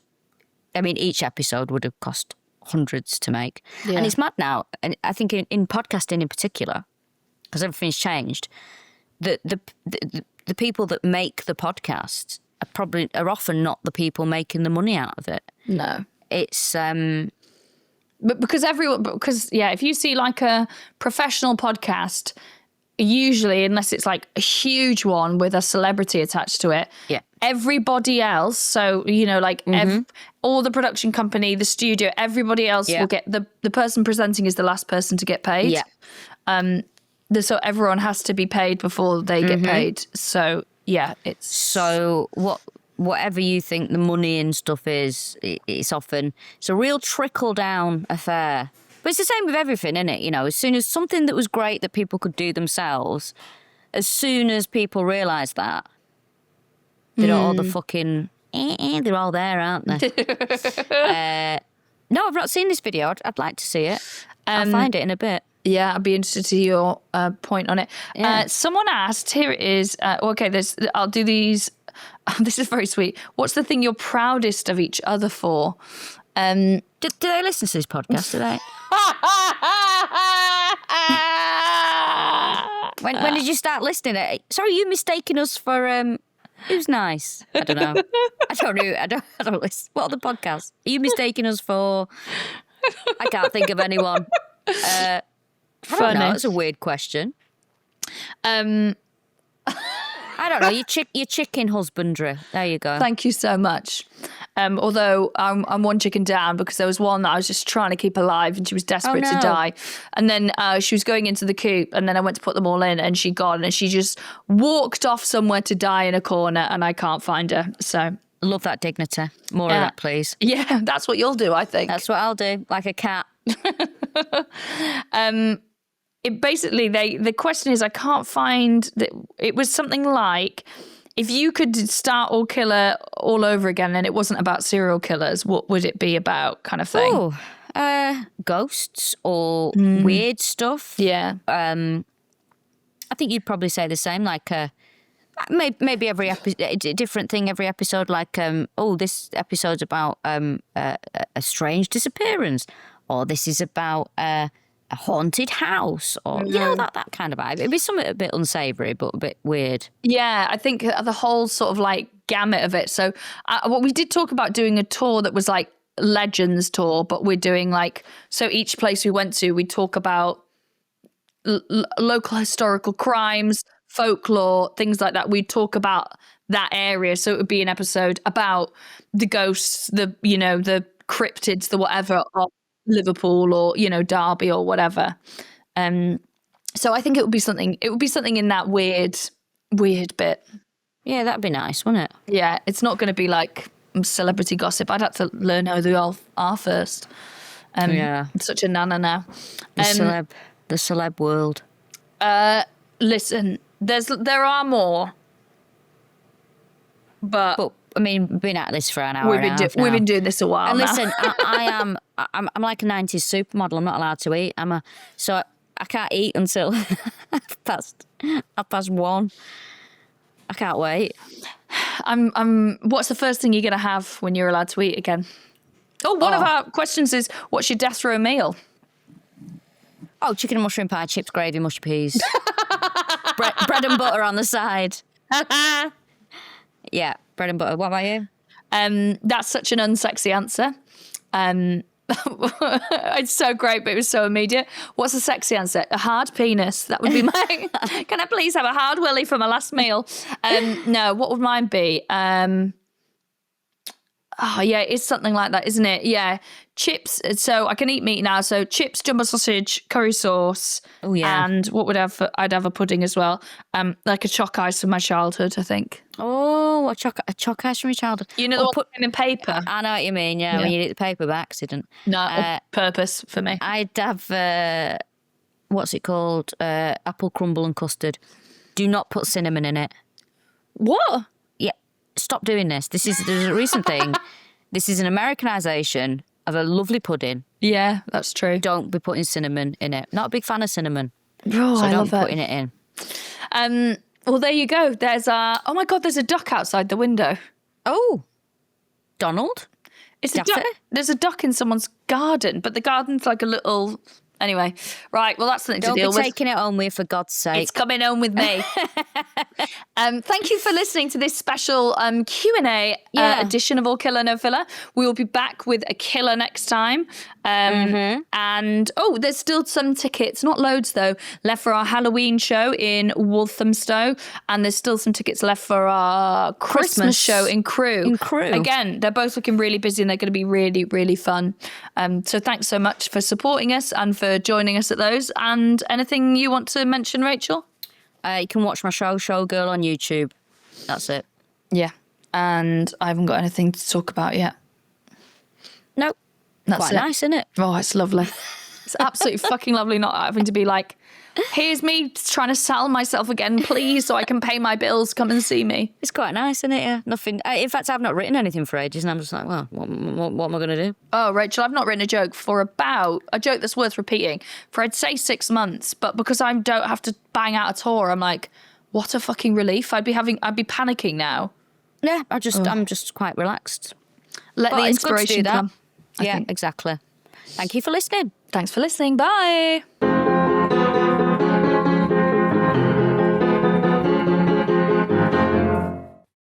I mean, each episode would have cost hundreds to make, and it's mad now. And I think in podcasting in particular, because everything's changed, the people that make the podcast are often not the people making the money out of it. No. It's But because if you see like a professional podcast, usually, unless it's like a huge one with a celebrity attached to it, everybody else, so, like all the production company, the studio, everybody else will get, the person presenting is the last person to get paid. Yeah. So everyone has to be paid before they get paid. So, it's... So whatever you think the money and stuff is, it's a real trickle-down affair. But it's the same with everything, isn't it? As soon as something that was great that people could do themselves, as soon as people realise that, they're all the fucking... they're all there, aren't they? No, I've not seen this video. I'd like to see it. I'll find it in a bit. Yeah, I'd be interested to hear your point on it. Yeah. Someone asked, here it is. I'll do these. This is very sweet. What's the thing you're proudest of each other for? Do they listen to this podcast, do they? When did you start listening? Sorry, you mistaking us for who's nice? I don't know. I don't listen. What other podcasts? Are you mistaking us for? I can't think of anyone. I don't know. That's a weird question. I don't know. Your chicken husbandry. There you go. Thank you so much. Although I'm one chicken down because there was one that I was just trying to keep alive and she was desperate to die. And then she was going into the coop and then I went to put them all in and she gone and she just walked off somewhere to die in a corner and I can't find her. So love that dignity. More of that, please. Yeah, that's what you'll do, I think. That's what I'll do, like a cat. The question is, I can't find that. It was something like, if you could start all killer all over again and it wasn't about serial killers, what would it be about, kind of thing? Oh, ghosts or weird stuff. Yeah. I think you'd probably say the same, like maybe every different thing every episode, like this episode's about a strange disappearance, or this is about a haunted house, or that kind of vibe. It'd be something a bit unsavoury but a bit weird. Yeah, I think the whole sort of like gamut of it. So we did talk about doing a tour that was like Legends tour, but we're doing like, so each place we went to, we talk about local historical crimes, folklore, things like that. We'd talk about that area. So it would be an episode about the ghosts, the cryptids, the whatever of Liverpool or, Derby or whatever. So I think it would be something in that weird bit. Yeah, that'd be nice, wouldn't it? Yeah, it's not going to be like celebrity gossip. I'd have to learn who they all are first. I'm such a nana now. The celeb world. Listen, there are more, but I mean, we've been at this for an hour. We've been doing this a while. And now. listen, I'm like a 90s supermodel. I'm not allowed to eat. So I can't eat until half past 1. I can't wait. What's the first thing you're gonna have when you're allowed to eat again? One of our questions is, what's your death row meal? Oh, chicken and mushroom pie, chips, gravy, mushy peas. bread and butter on the side. Yeah, bread and butter. What about you? That's such an unsexy answer. It's so great, but it was so immediate. What's a sexy answer? A hard penis. That would be my... Can I please have a hard willy for my last meal? No, what would mine be? It's something like that, isn't it? Yeah. Chips. So I can eat meat now. So chips, jumbo sausage, curry sauce. Oh, yeah. And what would I'd have a pudding as well. Like a choc ice from my childhood, I think. Oh, a choc ice from your childhood. You know, put them in paper. I know what you mean, yeah. When you eat the paper by accident. No, purpose for me. I'd have, what's it called? Apple crumble and custard. Do not put cinnamon in it. What? Yeah, stop doing this. There's a recent thing. This is an Americanization of a lovely pudding. Yeah, that's true. Don't be putting cinnamon in it. Not a big fan of cinnamon. Oh, so I don't love be putting it in. Well, there you go. There's oh my God, there's a duck outside the window. Oh, Donald? There's a duck in someone's garden, but the garden's like a little Anyway, right. Well, that's something Don't to deal be with. taking it home with you, for God's sake. It's coming home with me. Thank you for listening to this special Q&A edition of All Killa No Filla. We will be back with a killer next time. And, there's still some tickets, not loads though, left for our Halloween show in Walthamstow. And there's still some tickets left for our Christmas show in Crewe. Again, they're both looking really busy and they're going to be really, really fun. So thanks so much for supporting us and for joining us at those. And anything you want to mention, Rachel? You can watch my Showgirl on YouTube. That's it. Yeah. And I haven't got anything to talk about yet. Nope. That's Quite it. nice, isn't it? Oh, it's lovely. It's absolutely fucking lovely not having to be like, here's me trying to sell myself again, please, so I can pay my bills. Come and see me. It's quite nice, isn't it? Yeah. Nothing. In fact, I've not written anything for ages, and I'm just like, well, what am I going to do? Oh, Rachel, I've not written a joke a joke that's worth repeating for, I'd say, 6 months. But because I don't have to bang out a tour, I'm like, what a fucking relief. I'd be panicking now. Yeah, I'm just quite relaxed. Let the inspiration come. Yeah, exactly. Thank you for listening. Thanks for listening. Bye.